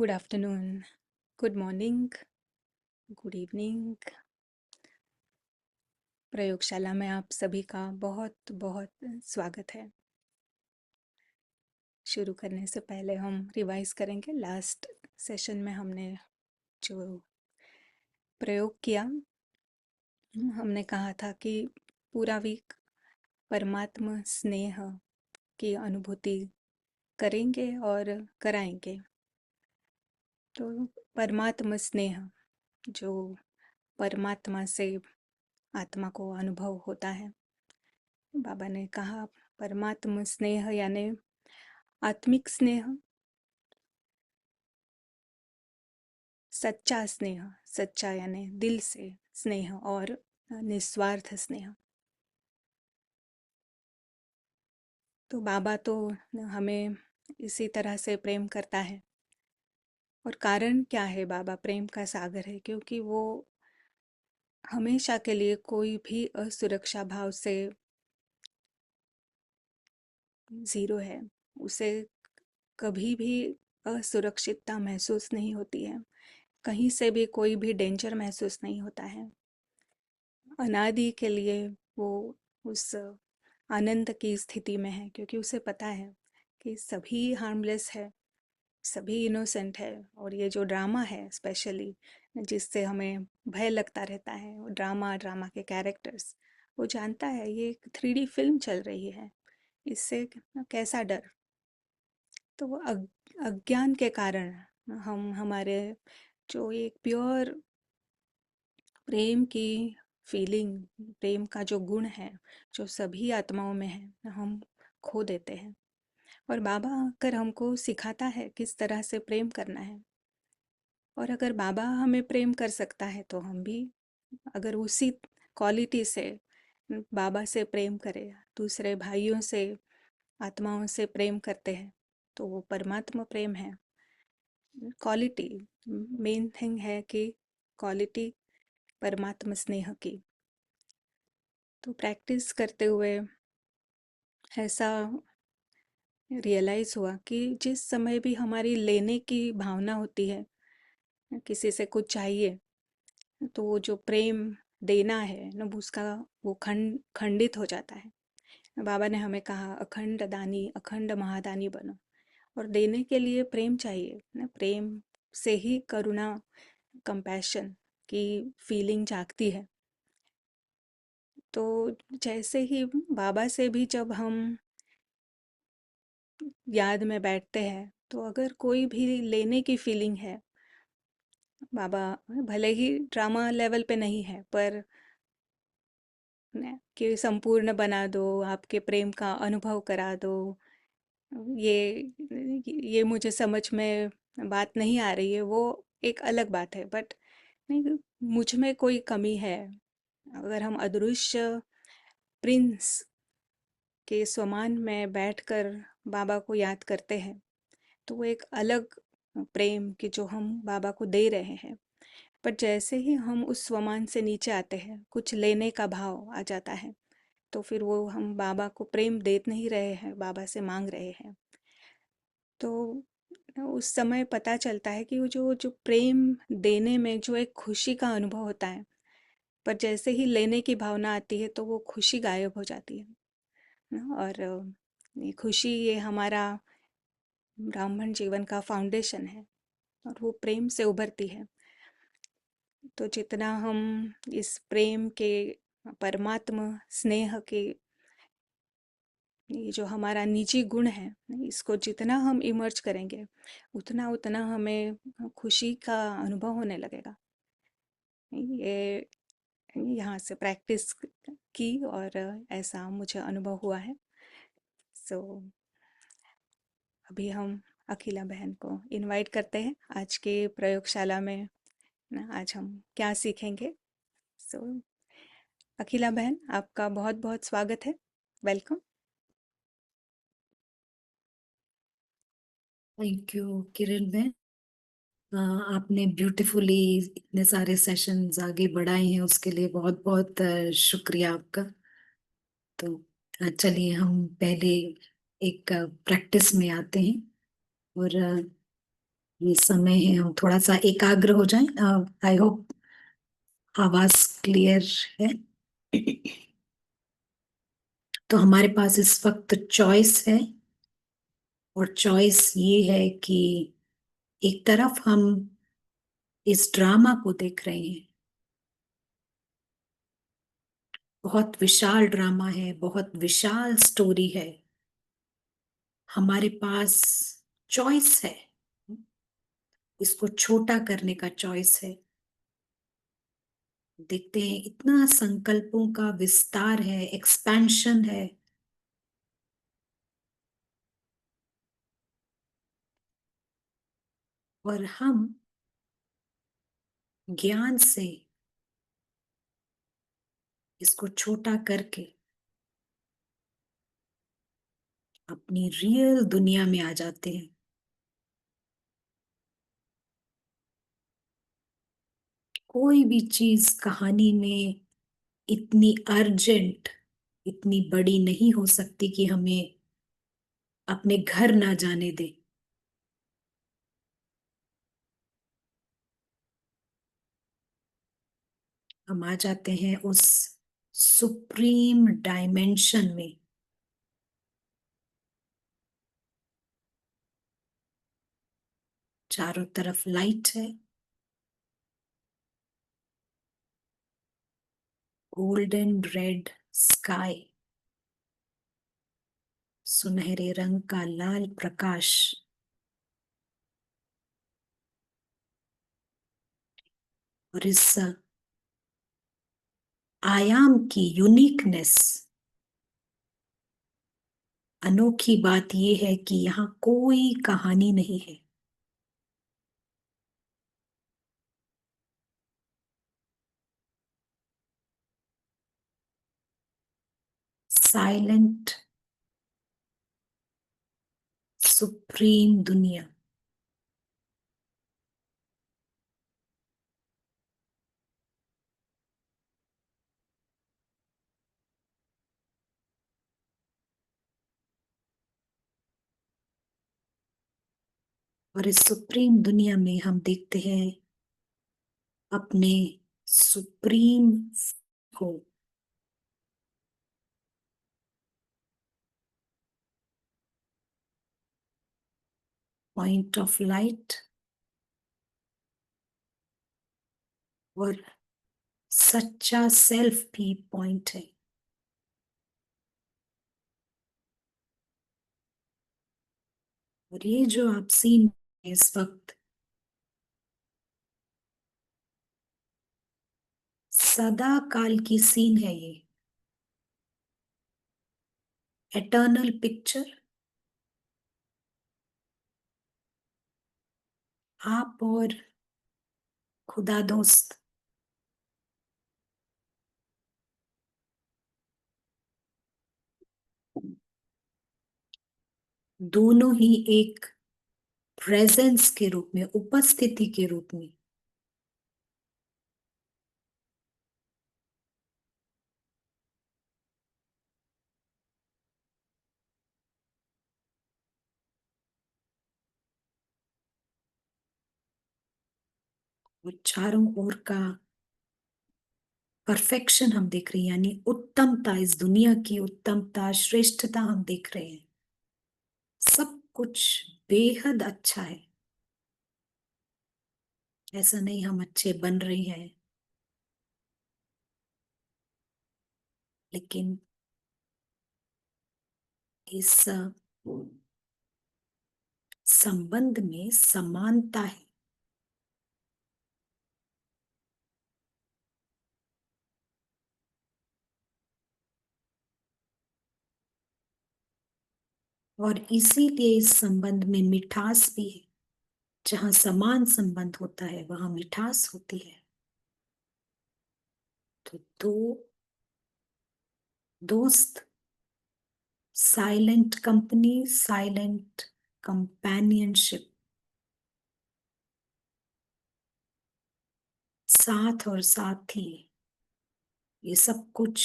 Good afternoon, good morning, good evening. प्रयोगशाला में आप सभी का बहुत बहुत स्वागत है। शुरू करने से पहले हम रिवाइज करेंगे। लास्ट सेशन में हमने जो प्रयोग किया, हमने कहा था कि पूरा वीक परमात्मा स्नेह की अनुभूति करेंगे और कराएंगे। तो परमात्मा स्नेह, जो परमात्मा से आत्मा को अनुभव होता है, बाबा ने कहा परमात्मा स्नेह यानी आत्मिक स्नेह, सच्चा स्नेह, सच्चा यानी दिल से स्नेह और निस्वार्थ स्नेह। तो बाबा तो हमें इसी तरह से प्रेम करता है। और कारण क्या है? बाबा प्रेम का सागर है क्योंकि वो हमेशा के लिए कोई भी असुरक्षा भाव से जीरो है। उसे कभी भी असुरक्षितता महसूस नहीं होती है, कहीं से भी कोई भी डेंजर महसूस नहीं होता है। अनादि के लिए वो उस आनंद की स्थिति में है क्योंकि उसे पता है कि सभी हार्मलेस है, सभी इनोसेंट है। और ये जो ड्रामा है स्पेशली, जिससे हमें भय लगता रहता है, वो ड्रामा ड्रामा के कैरेक्टर्स, वो जानता है ये एक 3D फिल्म चल रही है, इससे कैसा डर। तो वो अज्ञान के कारण हम हमारे जो एक प्योर प्रेम की फीलिंग, प्रेम का जो गुण है जो सभी आत्माओं में है, हम खो देते हैं। और बाबा आकर हमको सिखाता है किस तरह से प्रेम करना है। और अगर बाबा हमें प्रेम कर सकता है तो हम भी अगर उसी क्वालिटी से बाबा से प्रेम करें, दूसरे भाइयों से, आत्माओं से प्रेम करते हैं, तो वो परमात्मा प्रेम है। क्वालिटी मेन थिंग है कि क्वालिटी परमात्मा स्नेह की। तो प्रैक्टिस करते हुए ऐसा रियलाइज़ हुआ कि जिस समय भी हमारी लेने की भावना होती है, किसी से कुछ चाहिए, तो वो जो प्रेम देना है ना, उसका वो खंडित हो जाता है। बाबा ने हमें कहा अखंड दानी, अखंड महादानी बनो। और देने के लिए प्रेम चाहिए ना, प्रेम से ही करुणा, कंपैशन की फीलिंग जागती है। तो जैसे ही बाबा से भी जब हम याद में बैठते हैं, तो अगर कोई भी लेने की फीलिंग है, बाबा भले ही ड्रामा लेवल पे नहीं है, पर कि संपूर्ण बना दो, आपके प्रेम का अनुभव करा दो, ये मुझे समझ में बात नहीं आ रही है, वो एक अलग बात है। बट नहीं, मुझ में कोई कमी है, अगर हम अदृश्य प्रिंस के समान में बैठकर बाबा को याद करते हैं, तो वो एक अलग प्रेम कि जो हम बाबा को दे रहे हैं। पर जैसे ही हम उस स्वमान से नीचे आते हैं, कुछ लेने का भाव आ जाता है, तो फिर वो हम बाबा को प्रेम दे नहीं रहे हैं, बाबा से मांग रहे हैं। तो उस समय पता चलता है कि वो जो जो प्रेम देने में जो एक खुशी का अनुभव होता है, पर जैसे ही लेने की भावना आती है तो वो खुशी गायब हो जाती है ना। और ये खुशी, ये हमारा ब्राह्मण जीवन का फाउंडेशन है और वो प्रेम से उभरती है। तो जितना हम इस प्रेम के, परमात्मा स्नेह के, ये जो हमारा निजी गुण है, इसको जितना हम इमर्ज करेंगे, उतना उतना हमें खुशी का अनुभव होने लगेगा। ये यहाँ से प्रैक्टिस की और ऐसा मुझे अनुभव हुआ है। सो अभी हम अखिला बहन को इनवाइट करते हैं आज के प्रयोगशाला में ना, आज हम क्या सीखेंगे। सो अखिला बहन, आपका बहुत बहुत स्वागत है, वेलकम। थैंक यू किरण बहन। आपने ब्यूटीफुली इतने सारे सेशंस आगे बढ़ाए हैं, उसके लिए बहुत बहुत शुक्रिया आपका। तो चलिए हम पहले एक प्रैक्टिस में आते हैं। और ये समय है हम थोड़ा सा एकाग्र हो जाएं। आई होप आवाज क्लियर है। तो हमारे पास इस वक्त चॉइस है, और चॉइस ये है कि एक तरफ हम इस ड्रामा को देख रहे हैं, बहुत विशाल ड्रामा है, बहुत विशाल स्टोरी है। हमारे पास चॉइस है, इसको छोटा करने का चॉइस है। देखते हैं, इतना संकल्पों का विस्तार है, एक्सपेंशन है। और हम ज्ञान से इसको छोटा करके अपनी रियल दुनिया में आ जाते हैं। कोई भी चीज कहानी में इतनी अर्जेंट, इतनी बड़ी नहीं हो सकती कि हमें अपने घर ना जाने दे। हम आ जाते हैं उस सुप्रीम डायमेंशन में। चारों तरफ लाइट है, गोल्डन रेड स्काई, सुनहरे रंग का लाल प्रकाश। और इस आयाम की यूनिकनेस, अनोखी बात यह है कि यहाँ कोई कहानी नहीं है। साइलेंट सुप्रीम दुनिया। और इस सुप्रीम दुनिया में हम देखते हैं अपने सुप्रीम को। पॉइंट ऑफ लाइट और सच्चा सेल्फ भी पॉइंट है। और ये जो आप सीन इस वक्त सदा काल की सीन है, ये एटर्नल पिक्चर। आप और खुदा दोस्त दोनों ही एक प्रेजेंस के रूप में, उपस्थिति के रूप में और चारों ओर का परफेक्शन हम देख रहे हैं, यानी उत्तमता, इस दुनिया की उत्तमता, श्रेष्ठता हम देख रहे हैं। सब कुछ बेहद अच्छा है। ऐसा नहीं हम अच्छे बन रहे हैं, लेकिन इस संबंध में समानता है। और इसीलिए इस संबंध में मिठास भी है। जहां समान संबंध होता है वहां मिठास होती है। तो दो दोस्त, साइलेंट कंपनी, साइलेंट कंपेनियनशिप, साथ और साथी, ये सब कुछ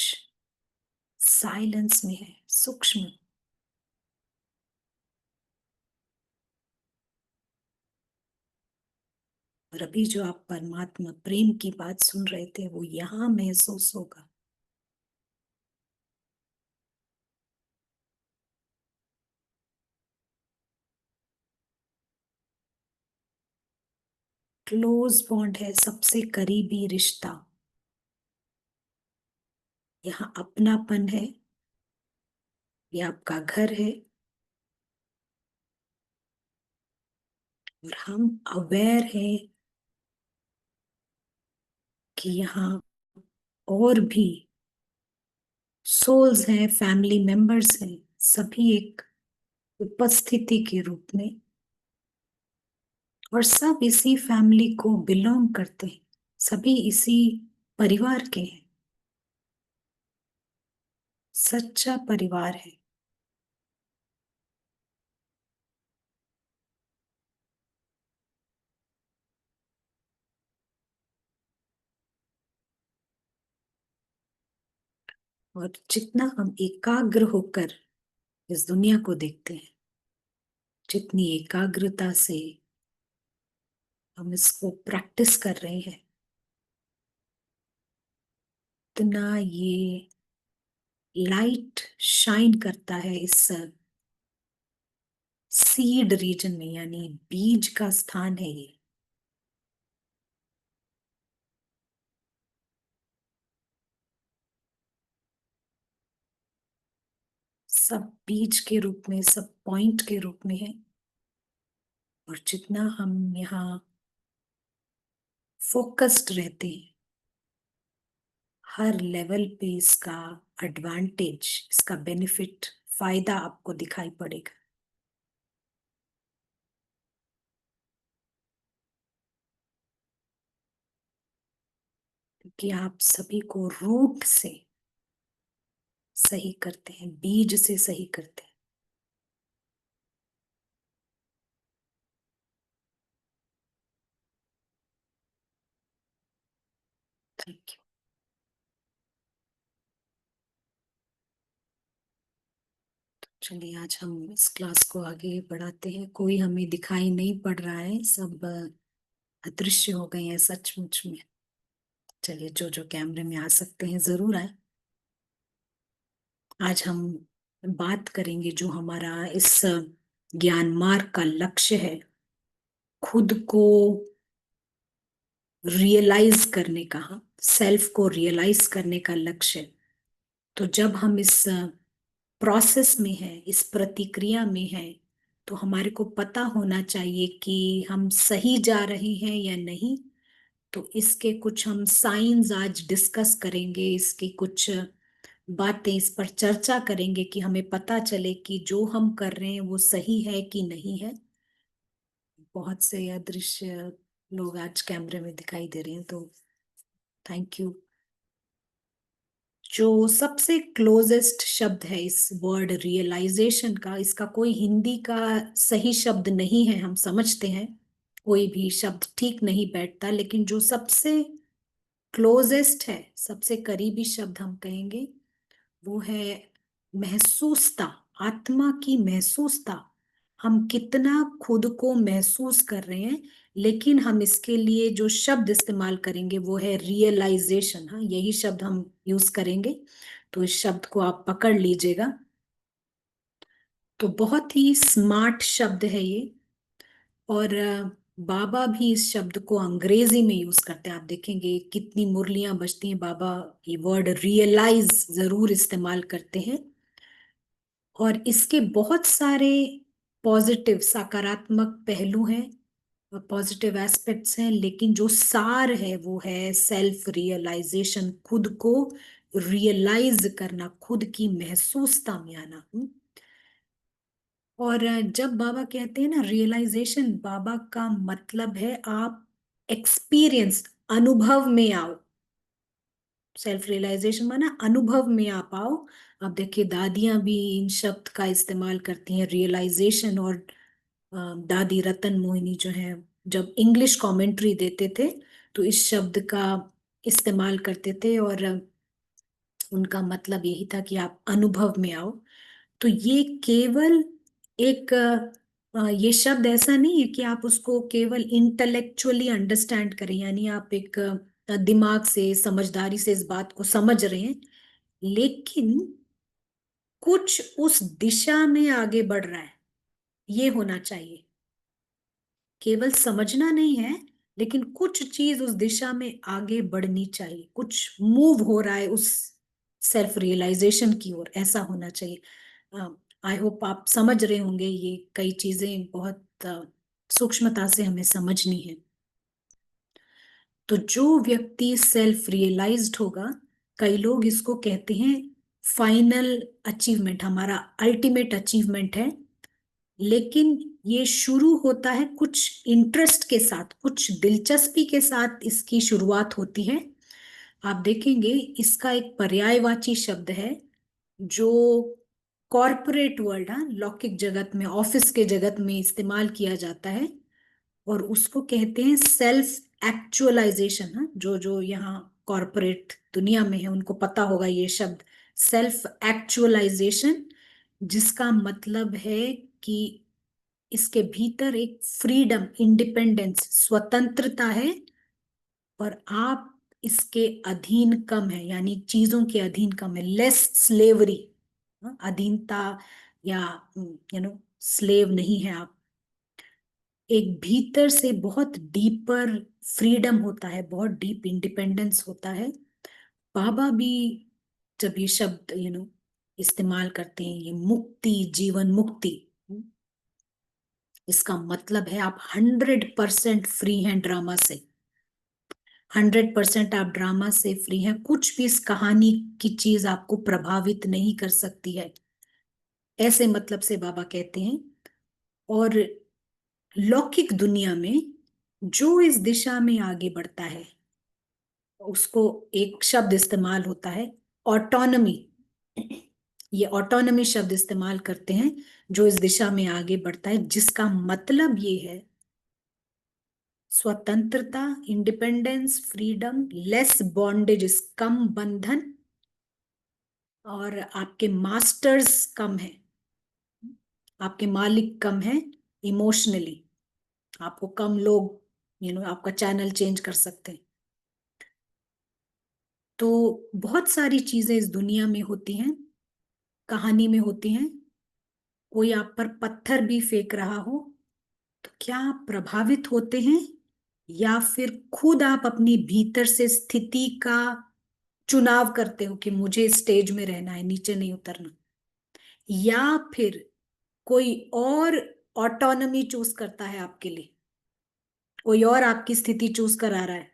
साइलेंस में है, सूक्ष्म। और अभी जो आप परमात्मा प्रेम की बात सुन रहे थे वो यहाँ महसूस होगा। क्लोज बॉन्ड है, सबसे करीबी रिश्ता। यहाँ अपनापन है, ये आपका घर है, और हम अवेयर हैं कि यहाँ और भी सोल्स हैं, फैमिली मेंबर्स हैं, सभी एक उपस्थिति के रूप में, और सब इसी फैमिली को बिलोंग करते हैं, सभी इसी परिवार के हैं, सच्चा परिवार है। और जितना हम एकाग्र होकर इस दुनिया को देखते हैं, जितनी एकाग्रता से हम इसको प्रैक्टिस कर रहे हैं, उतना ये लाइट शाइन करता है इस सीड रीजन में, यानी बीज का स्थान है ये। सब बीज के रूप में, सब पॉइंट के रूप में है। और जितना हम यहाँ फोकस्ड रहते हैं, हर लेवल पे इसका एडवांटेज, इसका बेनिफिट, फायदा आपको दिखाई पड़ेगा। क्योंकि आप सभी को रूट से सही करते हैं, बीज से सही करते हैं। Thank you. चलिए आज हम इस क्लास को आगे बढ़ाते हैं। कोई हमें दिखाई नहीं पड़ रहा है, सब अदृश्य हो गए हैं सचमुच में। चलिए जो जो कैमरे में आ सकते हैं जरूर आए। आज हम बात करेंगे जो हमारा इस ज्ञान मार्ग का लक्ष्य है, खुद को रियलाइज करने का, सेल्फ को रियलाइज करने का लक्ष्य। तो जब हम इस प्रोसेस में है, इस प्रतिक्रिया में है, तो हमारे को पता होना चाहिए कि हम सही जा रहे हैं या नहीं। तो इसके कुछ हम साइंस आज डिस्कस करेंगे, इसकी कुछ बातें इस पर चर्चा करेंगे कि हमें पता चले कि जो हम कर रहे हैं वो सही है कि नहीं है। बहुत से अदृश्य लोग आज कैमरे में दिखाई दे रहे हैं, तो थैंक यू। जो सबसे क्लोजेस्ट शब्द है इस वर्ड रियलाइजेशन का, इसका कोई हिंदी का सही शब्द नहीं है, हम समझते हैं कोई भी शब्द ठीक नहीं बैठता, लेकिन जो सबसे क्लोजेस्ट है, सबसे करीबी शब्द हम कहेंगे वो है महसूसता। आत्मा की महसूसता, हम कितना खुद को महसूस कर रहे हैं। लेकिन हम इसके लिए जो शब्द इस्तेमाल करेंगे वो है रियलाइजेशन। हाँ, यही शब्द हम यूज करेंगे, तो इस शब्द को आप पकड़ लीजिएगा। तो बहुत ही स्मार्ट शब्द है ये। और बाबा भी इस शब्द को अंग्रेजी में यूज करते हैं। आप देखेंगे कितनी मुरलियां बजती हैं, बाबा ये वर्ड रियलाइज जरूर इस्तेमाल करते हैं। और इसके बहुत सारे पॉजिटिव, सकारात्मक पहलू हैं, पॉजिटिव एस्पेक्ट्स हैं, लेकिन जो सार है वो है सेल्फ रियलाइजेशन, खुद को रियलाइज करना, खुद की महसूसता में आना। और जब बाबा कहते हैं ना रियलाइजेशन, बाबा का मतलब है आप एक्सपीरियंस, अनुभव में आओ। सेल्फ रियलाइजेशन माना अनुभव में आ पाओ। अब देखिए दादियां भी इन शब्द का इस्तेमाल करती हैं, रियलाइजेशन। और दादी रतन मोहिनी जो है, जब इंग्लिश कमेंट्री देते थे तो इस शब्द का इस्तेमाल करते थे, और उनका मतलब यही था कि आप अनुभव में आओ। तो ये केवल एक ये शब्द ऐसा नहीं है कि आप उसको केवल इंटेलेक्चुअली अंडरस्टैंड करें, यानी आप एक दिमाग से समझदारी से इस बात को समझ रहे हैं, लेकिन कुछ उस दिशा में आगे बढ़ रहा है, ये होना चाहिए। केवल समझना नहीं है, लेकिन कुछ चीज उस दिशा में आगे बढ़नी चाहिए, कुछ मूव हो रहा है उस सेल्फ रियलाइजेशन की ओर, ऐसा होना चाहिए। आई होप आप समझ रहे होंगे, ये कई चीजें बहुत सूक्ष्मता से हमें समझनी है। तो जो व्यक्ति सेल्फ रियलाइज्ड होगा, कई लोग इसको कहते हैं फाइनल अचीवमेंट, हमारा अल्टीमेट अचीवमेंट है। लेकिन ये शुरू होता है कुछ इंटरेस्ट के साथ, कुछ दिलचस्पी के साथ इसकी शुरुआत होती है। आप देखेंगे इसका एक पर्यायवाची शब्द है जो कॉरपोरेट वर्ल्ड, हाँ, लौकिक जगत में, ऑफिस के जगत में इस्तेमाल किया जाता है, और उसको कहते हैं सेल्फ एक्चुअलाइजेशन। हाँ, जो जो यहाँ कॉरपोरेट दुनिया में है उनको पता होगा ये शब्द, सेल्फ एक्चुअलाइजेशन, जिसका मतलब है कि इसके भीतर एक फ्रीडम, इंडिपेंडेंस, स्वतंत्रता है, और आप इसके अधीन कम है, यानी चीजों के अधीन कम है, लेस स्लेवरी, अधीनता, या स्लेव नहीं है आप। एक भीतर से बहुत डीपर फ्रीडम होता है, बहुत डीप इंडिपेंडेंस होता है। बाबा भी जब ये शब्द इस्तेमाल करते हैं, ये मुक्ति, जीवन मुक्ति, इसका मतलब है आप 100% फ्री हैं ड्रामा से, 100% आप ड्रामा से फ्री हैं, कुछ भी इस कहानी की चीज आपको प्रभावित नहीं कर सकती है, ऐसे मतलब से बाबा कहते हैं। और लौकिक दुनिया में जो इस दिशा में आगे बढ़ता है, उसको एक शब्द इस्तेमाल होता है, ऑटोनमी। ये ऑटोनमी शब्द इस्तेमाल करते हैं जो इस दिशा में आगे बढ़ता है, जिसका मतलब ये है स्वतंत्रता, इंडिपेंडेंस, फ्रीडम, लेस बॉन्डेज, कम बंधन, और आपके मास्टर्स कम है, आपके मालिक कम है, इमोशनली आपको कम लोग आपका चैनल चेंज कर सकते हैं। तो बहुत सारी चीजें इस दुनिया में होती हैं, कहानी में होती हैं। कोई आप पर पत्थर भी फेंक रहा हो तो क्या आप प्रभावित होते हैं, या फिर खुद आप अपनी भीतर से स्थिति का चुनाव करते हो कि मुझे स्टेज में रहना है, नीचे नहीं उतरना, या फिर कोई और ऑटोनमी चूज करता है आपके लिए, कोई और आपकी स्थिति चूज करा रहा है,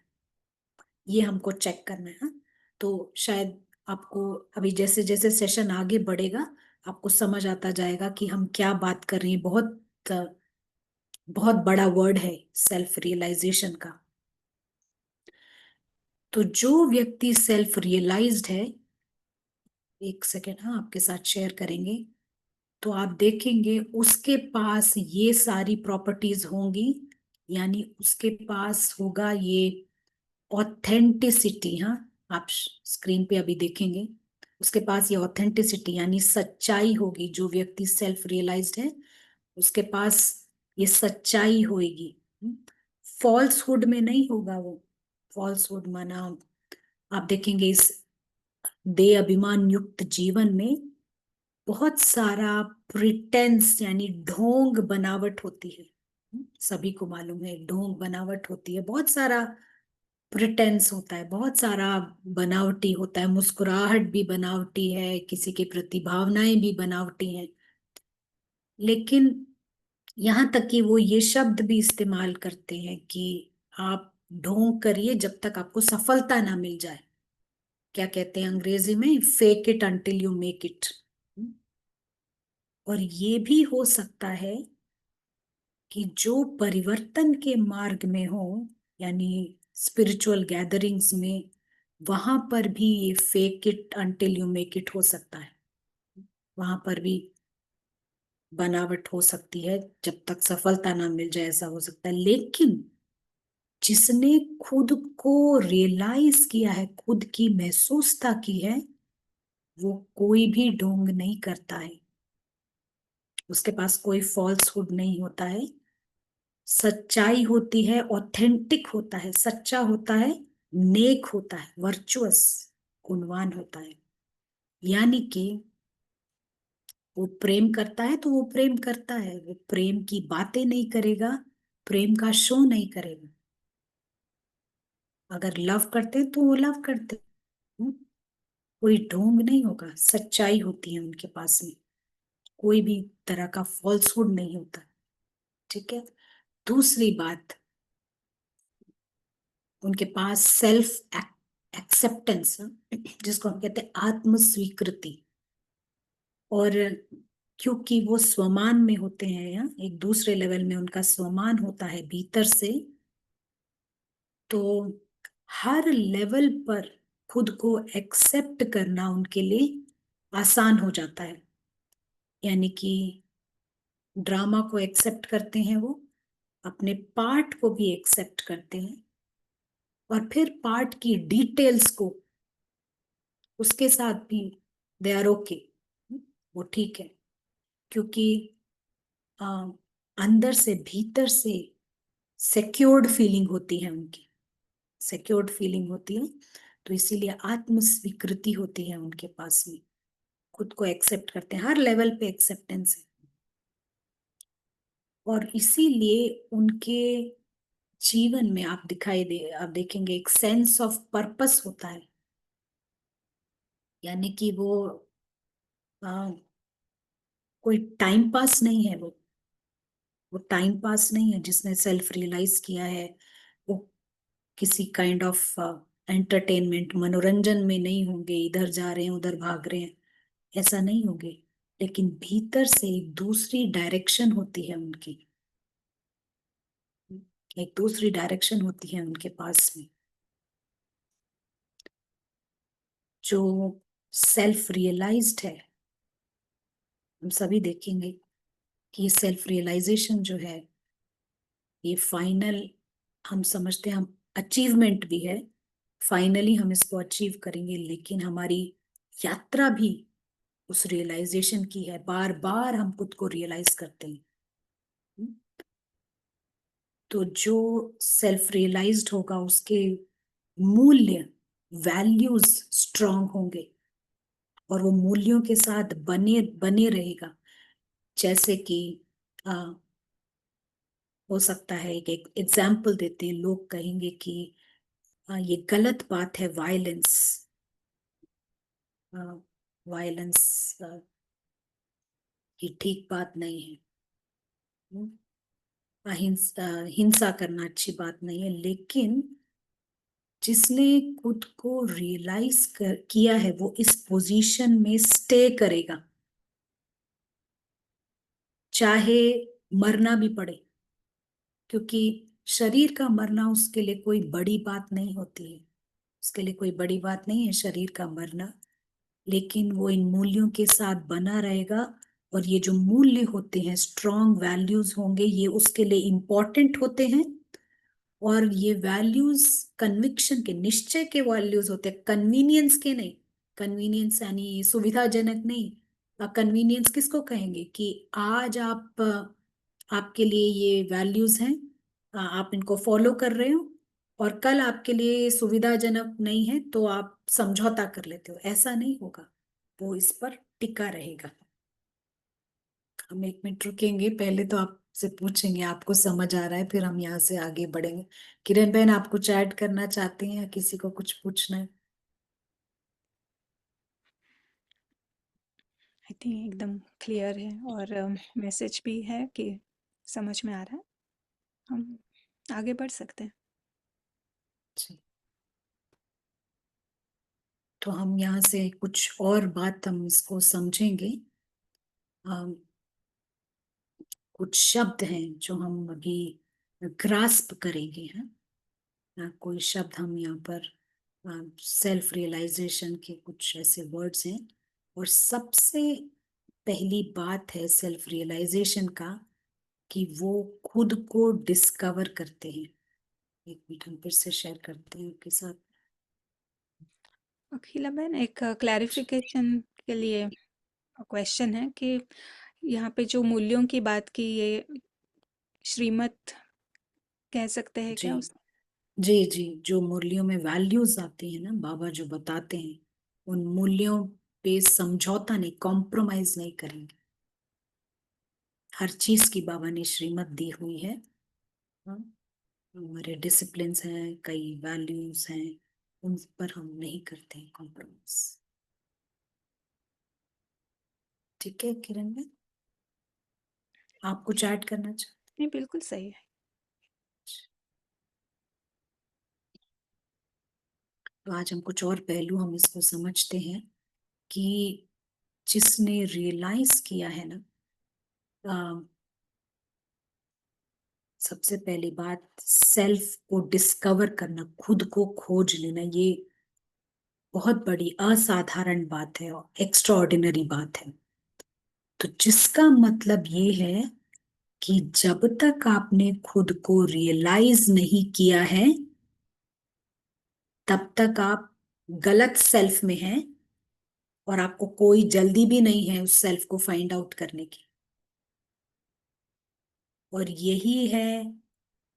ये हमको चेक करना है। हाँ? तो शायद आपको अभी जैसे जैसे सेशन आगे बढ़ेगा, आपको समझ आता जाएगा कि हम क्या बात कर रहे हैं। बहुत बहुत बड़ा वर्ड है सेल्फ रियलाइजेशन का। तो जो व्यक्ति सेल्फ रियलाइज्ड है, एक सेकेंड, हाँ, आपके साथ शेयर करेंगे, तो आप देखेंगे उसके पास ये सारी प्रॉपर्टीज होंगी, यानी उसके पास होगा ये ऑथेंटिसिटी। हाँ, आप स्क्रीन पे अभी देखेंगे, उसके पास ये ऑथेंटिसिटी यानी सच्चाई होगी। जो व्यक्ति सेल्फ रियलाइज्ड है उसके पास ये सच्चाई होगी, फॉल्सहुड में नहीं होगा वो। फॉल्सहुड माना, आप देखेंगे इस दे अभिमान युक्त जीवन में बहुत सारा प्रिटेंस, यानी ढोंग बनावट होती है। सभी को मालूम है ढोंग बनावट होती है, बहुत सारा प्रिटेंस होता है, बहुत सारा बनावटी होता है, मुस्कुराहट भी बनावटी है, किसी के प्रति भावनाएं भी बनावटी हैं। लेकिन यहाँ तक कि वो ये शब्द भी इस्तेमाल करते हैं कि आप ढोंग करिए जब तक आपको सफलता ना मिल जाए। क्या कहते हैं अंग्रेजी में, fake it until you make it. और ये भी हो सकता है कि जो परिवर्तन के मार्ग में हो, यानी स्पिरिचुअल गैदरिंग्स में, वहां पर भी ये fake it until you make it हो सकता है, वहां पर भी बनावट हो सकती है, जब तक सफलता ना मिल जाए ऐसा हो सकता है। लेकिन जिसने खुद को रियलाइज किया है, खुद की महसूसता की है, वो कोई भी ढोंग नहीं करता है। उसके पास कोई फॉल्सहुड नहीं होता है, सच्चाई होती है, ऑथेंटिक होता है, सच्चा होता है, नेक होता है, वर्चुअस, गुणवान होता है। यानी कि वो प्रेम करता है तो वो प्रेम करता है, वो प्रेम की बातें नहीं करेगा, प्रेम का शो नहीं करेगा। अगर लव करते हैं तो वो लव करते हैं। कोई ढोंग नहीं होगा, सच्चाई होती है उनके पास में, कोई भी तरह का फॉल्सहुड नहीं होता। ठीक है। दूसरी बात, उनके पास सेल्फ एक्सेप्टेंस, जिसको हम कहते हैं आत्म स्वीकृति। और क्योंकि वो स्वमान में होते हैं, या एक दूसरे लेवल में उनका स्वमान होता है भीतर से, तो हर लेवल पर खुद को एक्सेप्ट करना उनके लिए आसान हो जाता है। यानी कि ड्रामा को एक्सेप्ट करते हैं वो, अपने पार्ट को भी एक्सेप्ट करते हैं, और फिर पार्ट की डिटेल्स को, उसके साथ भी दे आर ओके, वो ठीक है। क्योंकि आ, अंदर से भीतर से सिक्योर्ड फीलिंग होती है उनकी, सिक्योर्ड फीलिंग होती है। तो इसीलिए आत्म स्वीकृति होती है उनके पास में, खुद को एक्सेप्ट करते हैं, हर लेवल पे एक्सेप्टेंस है। और इसीलिए उनके जीवन में आप देखेंगे एक सेंस ऑफ पर्पस होता है। यानी कि वो आ, कोई टाइम पास नहीं है, वो टाइम पास नहीं है। जिसने सेल्फ रियलाइज किया है वो किसी काइंड ऑफ एंटरटेनमेंट, मनोरंजन में नहीं होंगे, इधर जा रहे हैं उधर भाग रहे हैं, ऐसा नहीं होंगे। लेकिन भीतर से एक दूसरी डायरेक्शन होती है उनकी, एक दूसरी डायरेक्शन होती है उनके पास में। जो सेल्फ रियलाइज्ड है, हम सभी देखेंगे कि ये सेल्फ रियलाइजेशन जो है, ये फाइनल, हम समझते हैं हम अचीवमेंट भी है, फाइनली हम इसको अचीव करेंगे। लेकिन हमारी यात्रा भी उस रियलाइजेशन की है, बार बार हम खुद को रियलाइज करते हैं। तो जो सेल्फ रियलाइज्ड होगा उसके मूल्य, वैल्यूज स्ट्रांग होंगे, और वो मूल्यों के साथ बने बने रहेगा। जैसे कि आ, हो सकता है, एक एग्जाम्पल देते हैं, लोग कहेंगे कि ये गलत बात है, वायलेंस, वायलेंस ये ठीक बात नहीं है। हम्म, हिंसा करना अच्छी बात नहीं है। लेकिन जिसने खुद को रियलाइज किया है वो इस पोजीशन में स्टे करेगा, चाहे मरना भी पड़े। क्योंकि शरीर का मरना उसके लिए कोई बड़ी बात नहीं होती है, उसके लिए कोई बड़ी बात नहीं है शरीर का मरना। लेकिन वो इन मूल्यों के साथ बना रहेगा, और ये जो मूल्य होते हैं, स्ट्रॉन्ग वैल्यूज होंगे, ये उसके लिए इम्पोर्टेंट होते हैं। और ये वैल्यूज कन्विक्शन के, निश्चय के वैल्यूज होते हैं, कन्वीनियंस के नहीं। कन्वीनियंस यानी सुविधाजनक नहीं। कन्वीनियंस किसको कहेंगे कि आज आपके लिए ये वैल्यूज हैं, आप इनको फॉलो कर रहे हो, और कल आपके लिए सुविधाजनक नहीं है तो आप समझौता कर लेते हो। ऐसा नहीं होगा, वो इस पर टिका रहेगा। हम एक मिनट रुकेंगे, पहले तो आपसे पूछेंगे आपको समझ आ रहा है, फिर हम यहाँ से आगे बढ़ेंगे। किरण बहन, आप कुछ ऐड करना चाहती हैं या किसी को कुछ पूछना है? आई थिंक एकदम क्लियर है, और मैसेज भी है कि समझ में आ रहा है। हम आगे बढ़ सकते हैं। जी। तो हम यहाँ से कुछ और बात हम इसको समझेंगे। कुछ शब्द हैं जो हम अभी ग्रास्प करेंगे, हैं कोई शब्द हम यहाँ पर, सेल्फ रियलाइजेशन के कुछ ऐसे वर्ड्स हैं। और सबसे पहली बात है सेल्फ रियलाइजेशन का, कि वो खुद को डिस्कवर करते हैं। एक मिनट, हम फिर से शेयर करते हैं आपके साथ। अखिला बहन, एक क्लैरिफिकेशन के लिए क्वेश्चन है कि यहाँ पे जो मूल्यों की बात की, ये श्रीमत कह सकते हैं जी क्या उस? जी जी, जो मूल्यों में वैल्यूज आती है ना, बाबा जो बताते हैं, उन मूल्यों पे समझौता नहीं, कॉम्प्रोमाइज नहीं करेंगे। हर चीज की बाबा ने श्रीमत दी हुई है। हाँ, हमारे डिसिप्लिन्स हैं, कई वैल्यूज हैं, उन पर हम नहीं करते हैं कॉम्प्रोमाइज। ठीक है किरण में, आप कुछ ऐड करना चाहते नहीं, बिल्कुल सही है। हैं? तो आज हम कुछ और पहलू हम इसको समझते हैं कि जिसने रियलाइज किया है ना, सबसे पहली बात, सेल्फ को डिस्कवर करना, खुद को खोज लेना, ये बहुत बड़ी असाधारण बात है और एक्स्ट्राऑर्डिनरी बात है। तो जिसका मतलब ये है कि जब तक आपने खुद को रियलाइज नहीं किया है, तब तक आप गलत सेल्फ में हैं, और आपको कोई जल्दी भी नहीं है उस सेल्फ को फाइंड आउट करने की। और यही है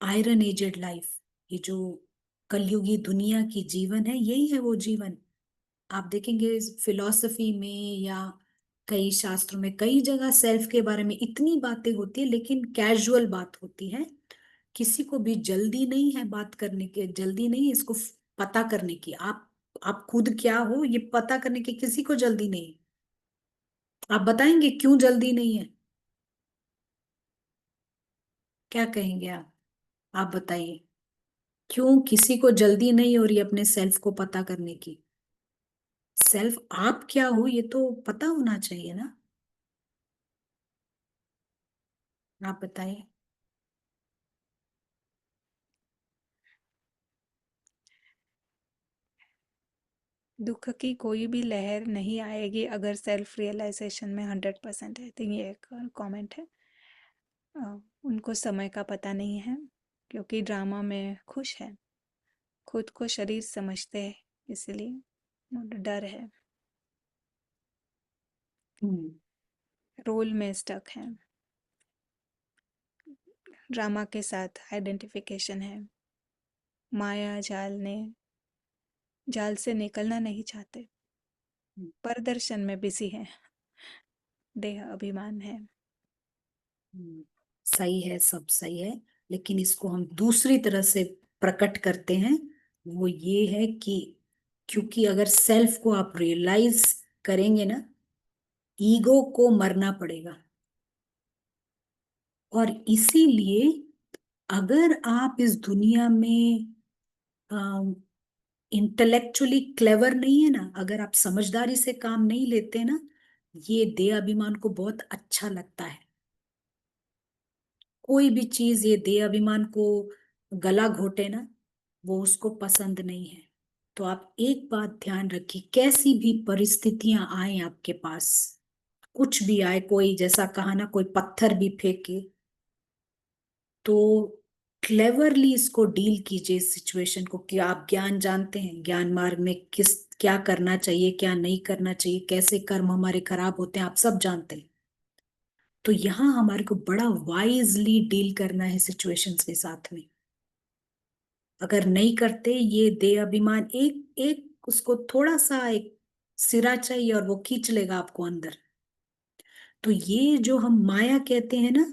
आयरन एजेड लाइफ, ये जो कलयुगी दुनिया की जीवन है, यही है वो जीवन। आप देखेंगे फिलॉसफी में या कई शास्त्रों में कई जगह सेल्फ के बारे में इतनी बातें होती है, लेकिन कैजुअल बात होती है। किसी को भी जल्दी नहीं है बात करने के, जल्दी नहीं है इसको पता करने की। आप खुद क्या हो ये पता करने की किसी को जल्दी नहीं है। आप बताएंगे क्यों जल्दी नहीं है? क्या कहेंगे आप बताइए, क्यों किसी को जल्दी नहीं हो रही अपने सेल्फ को पता करने की? सेल्फ आप क्या हो ये तो पता होना चाहिए ना। आप बताइए। दुख की कोई भी लहर नहीं आएगी अगर सेल्फ रियलाइजेशन में 100% है। तो ये एक कमेंट है। अ, उनको समय का पता नहीं है, क्योंकि ड्रामा में खुश है, खुद को शरीर समझते हैं, इसलिए डर है, हम्म रोल में स्टक है, ड्रामा के साथ आइडेंटिफिकेशन है, माया जाल से निकलना नहीं चाहते, प्रदर्शन में बिजी है, देह अभिमान है। हम्म, सही है, सब सही है। लेकिन इसको हम दूसरी तरह से प्रकट करते हैं, वो ये है कि क्योंकि अगर सेल्फ को आप रियलाइज करेंगे ना, ईगो को मरना पड़ेगा। और इसीलिए अगर आप इस दुनिया में इंटेलेक्चुअली क्लेवर नहीं है ना, अगर आप समझदारी से काम नहीं लेते ना, ये देह अभिमान को बहुत अच्छा लगता है। कोई भी चीज ये देह अभिमान को गला घोटे ना, वो उसको पसंद नहीं है। तो आप एक बात ध्यान रखिए, कैसी भी परिस्थितियां आए आपके पास, कुछ भी आए, कोई जैसा कहा ना, कोई पत्थर भी फेंके, तो क्लेवरली इसको डील कीजिए इस सिचुएशन को। कि आप ज्ञान जानते हैं, ज्ञान मार्ग में किस क्या करना चाहिए, क्या नहीं करना चाहिए, कैसे कर्म हमारे खराब होते हैं, आप सब जानते हैं। तो यहाँ हमारे को बड़ा वाइजली डील करना है सिचुएशंस के साथ में। अगर नहीं करते, ये देह अभिमान एक एक उसको थोड़ा सा एक सिरा चाहिए और वो खींच लेगा आपको अंदर। तो ये जो हम माया कहते हैं ना,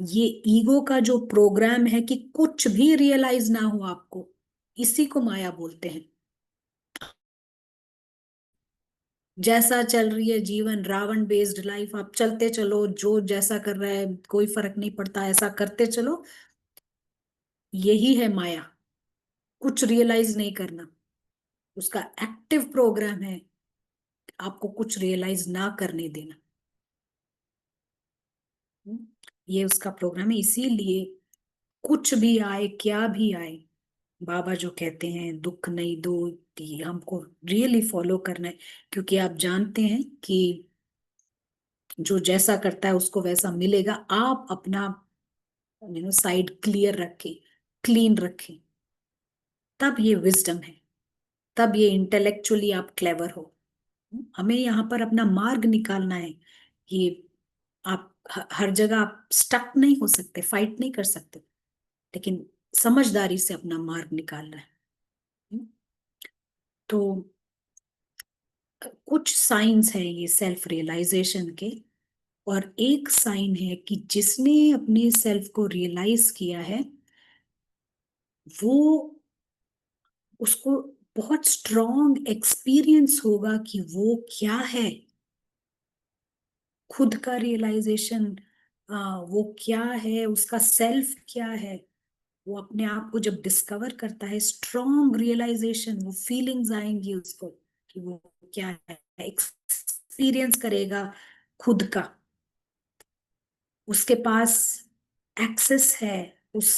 ये ईगो का जो प्रोग्राम है कि कुछ भी रियलाइज ना हो आपको, इसी को माया बोलते हैं। जैसा चल रही है जीवन, रावण बेस्ड लाइफ, आप चलते चलो, जो जैसा कर रहा है कोई फर्क नहीं पड़ता, ऐसा करते चलो, यही है माया। कुछ रियलाइज नहीं करना, उसका एक्टिव प्रोग्राम है आपको कुछ रियलाइज ना करने देना। हम्म, ये उसका प्रोग्राम है। इसीलिए कुछ भी आए, क्या भी आए, बाबा जो कहते हैं दुख नहीं दो, ये हमको रियली फॉलो करना है। क्योंकि आप जानते हैं कि जो जैसा करता है उसको वैसा मिलेगा। आप अपना साइड क्लियर रखें, क्लीन रखें, तब ये विजडम है, तब ये इंटेलेक्चुअली आप क्लेवर हो। हमें यहाँ पर अपना मार्ग निकालना है। ये आप हर जगह आप स्टक नहीं हो सकते, फाइट नहीं कर सकते, लेकिन समझदारी से अपना मार्ग निकाल रहे हैं। तो कुछ साइंस है ये सेल्फ रियलाइजेशन के, और एक साइन है कि जिसने अपने सेल्फ को रियलाइज किया है, वो उसको बहुत स्ट्रॉन्ग एक्सपीरियंस होगा कि वो क्या है, खुद का रियलाइजेशन, वो क्या है, उसका सेल्फ क्या है। वो अपने आप को जब डिस्कवर करता है, स्ट्रॉन्ग रियलाइजेशन, वो फीलिंग्स आएंगी उसको कि वो क्या है, एक्सपीरियंस करेगा खुद का। उसके पास एक्सेस है उस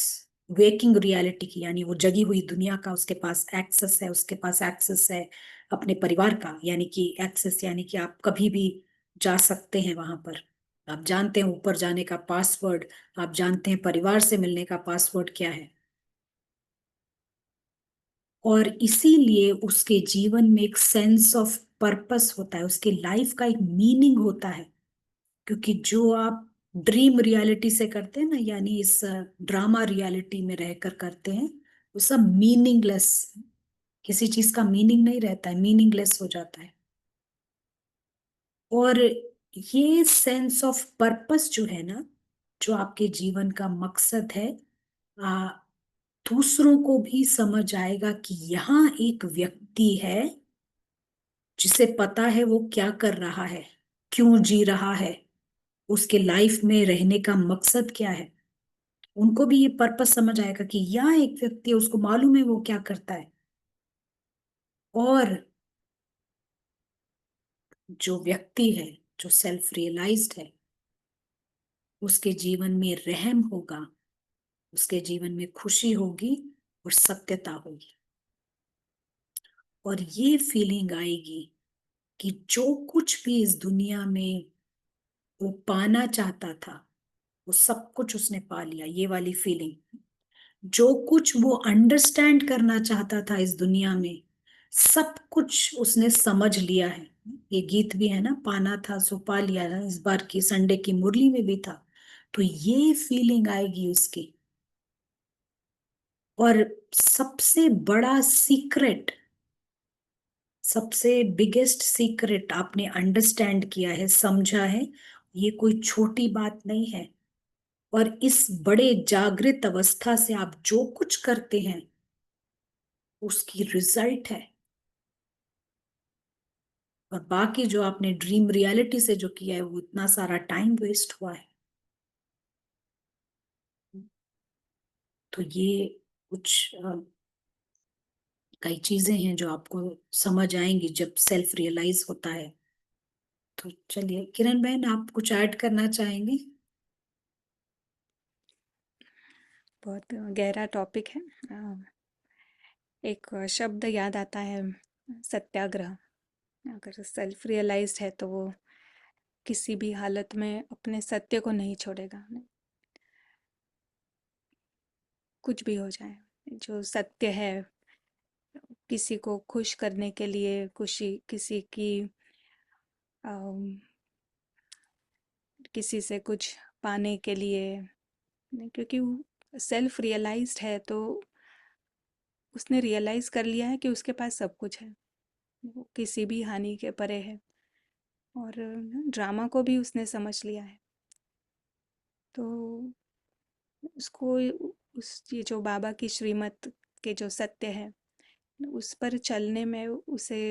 वेकिंग रियलिटी की, यानी वो जगी हुई दुनिया का उसके पास एक्सेस है। उसके पास एक्सेस है अपने परिवार का, यानी कि एक्सेस यानी कि आप कभी भी जा सकते हैं वहां पर। आप जानते हैं ऊपर जाने का पासवर्ड, आप जानते हैं परिवार से मिलने का पासवर्ड क्या है। और इसीलिए उसके जीवन में एक सेंस ऑफ पर्पस होता है, उसके लाइफ का एक मीनिंग होता है। क्योंकि जो आप ड्रीम रियलिटी से करते हैं ना, यानी इस ड्रामा रियलिटी में रहकर करते हैं, वो सब मीनिंगलेस, किसी चीज का मीनिंग नहीं रहता है, मीनिंगलेस हो जाता है। और ये सेंस ऑफ पर्पस जो है ना, जो आपके जीवन का मकसद है, आ, दूसरों को भी समझ आएगा कि यहाँ एक व्यक्ति है जिसे पता है वो क्या कर रहा है, क्यों जी रहा है, उसके लाइफ में रहने का मकसद क्या है। उनको भी ये पर्पस समझ आएगा कि यहाँ एक व्यक्ति है, उसको मालूम है वो क्या करता है। और जो व्यक्ति है, जो सेल्फ रियलाइज्ड है, उसके जीवन में रहम होगा, उसके जीवन में खुशी होगी और सत्यता होगी। और ये फीलिंग आएगी कि जो कुछ भी इस दुनिया में वो पाना चाहता था, वो सब कुछ उसने पा लिया। ये वाली फीलिंग, जो कुछ वो अंडरस्टैंड करना चाहता था इस दुनिया में, सब कुछ उसने समझ लिया है। ये गीत भी है ना, पाना था सो पा लिया ना, इस बार की संडे की मुरली में भी था। तो ये फीलिंग आएगी उसकी। और सबसे बड़ा सीक्रेट, सबसे बिगेस्ट सीक्रेट आपने अंडरस्टैंड किया है, समझा है, ये कोई छोटी बात नहीं है। और इस बड़े जागृत अवस्था से आप जो कुछ करते हैं, उसकी रिजल्ट है। और बाकी जो आपने ड्रीम रियलिटी से जो किया है, वो इतना सारा टाइम वेस्ट हुआ है। तो ये कुछ कई चीजें हैं जो आपको समझ आएंगी जब सेल्फ रियलाइज होता है। तो चलिए किरण बहन, आप कुछ ऐड करना चाहेंगे? बहुत गहरा टॉपिक है। एक शब्द याद आता है, सत्याग्रह। अगर सेल्फ रियलाइज्ड है तो वो किसी भी हालत में अपने सत्य को नहीं छोड़ेगा, कुछ भी हो जाए। जो सत्य है, किसी को खुश करने के लिए, खुशी किसी की, अम, किसी से कुछ पाने के लिए नहीं, क्योंकि वो सेल्फ रियलाइज्ड है तो उसने रियलाइज कर लिया है कि उसके पास सब कुछ है, वो किसी भी हानि के परे है। और ड्रामा को भी उसने समझ लिया है। तो उसको उस ये जो बाबा की श्रीमत के जो सत्य है, उस पर चलने में उसे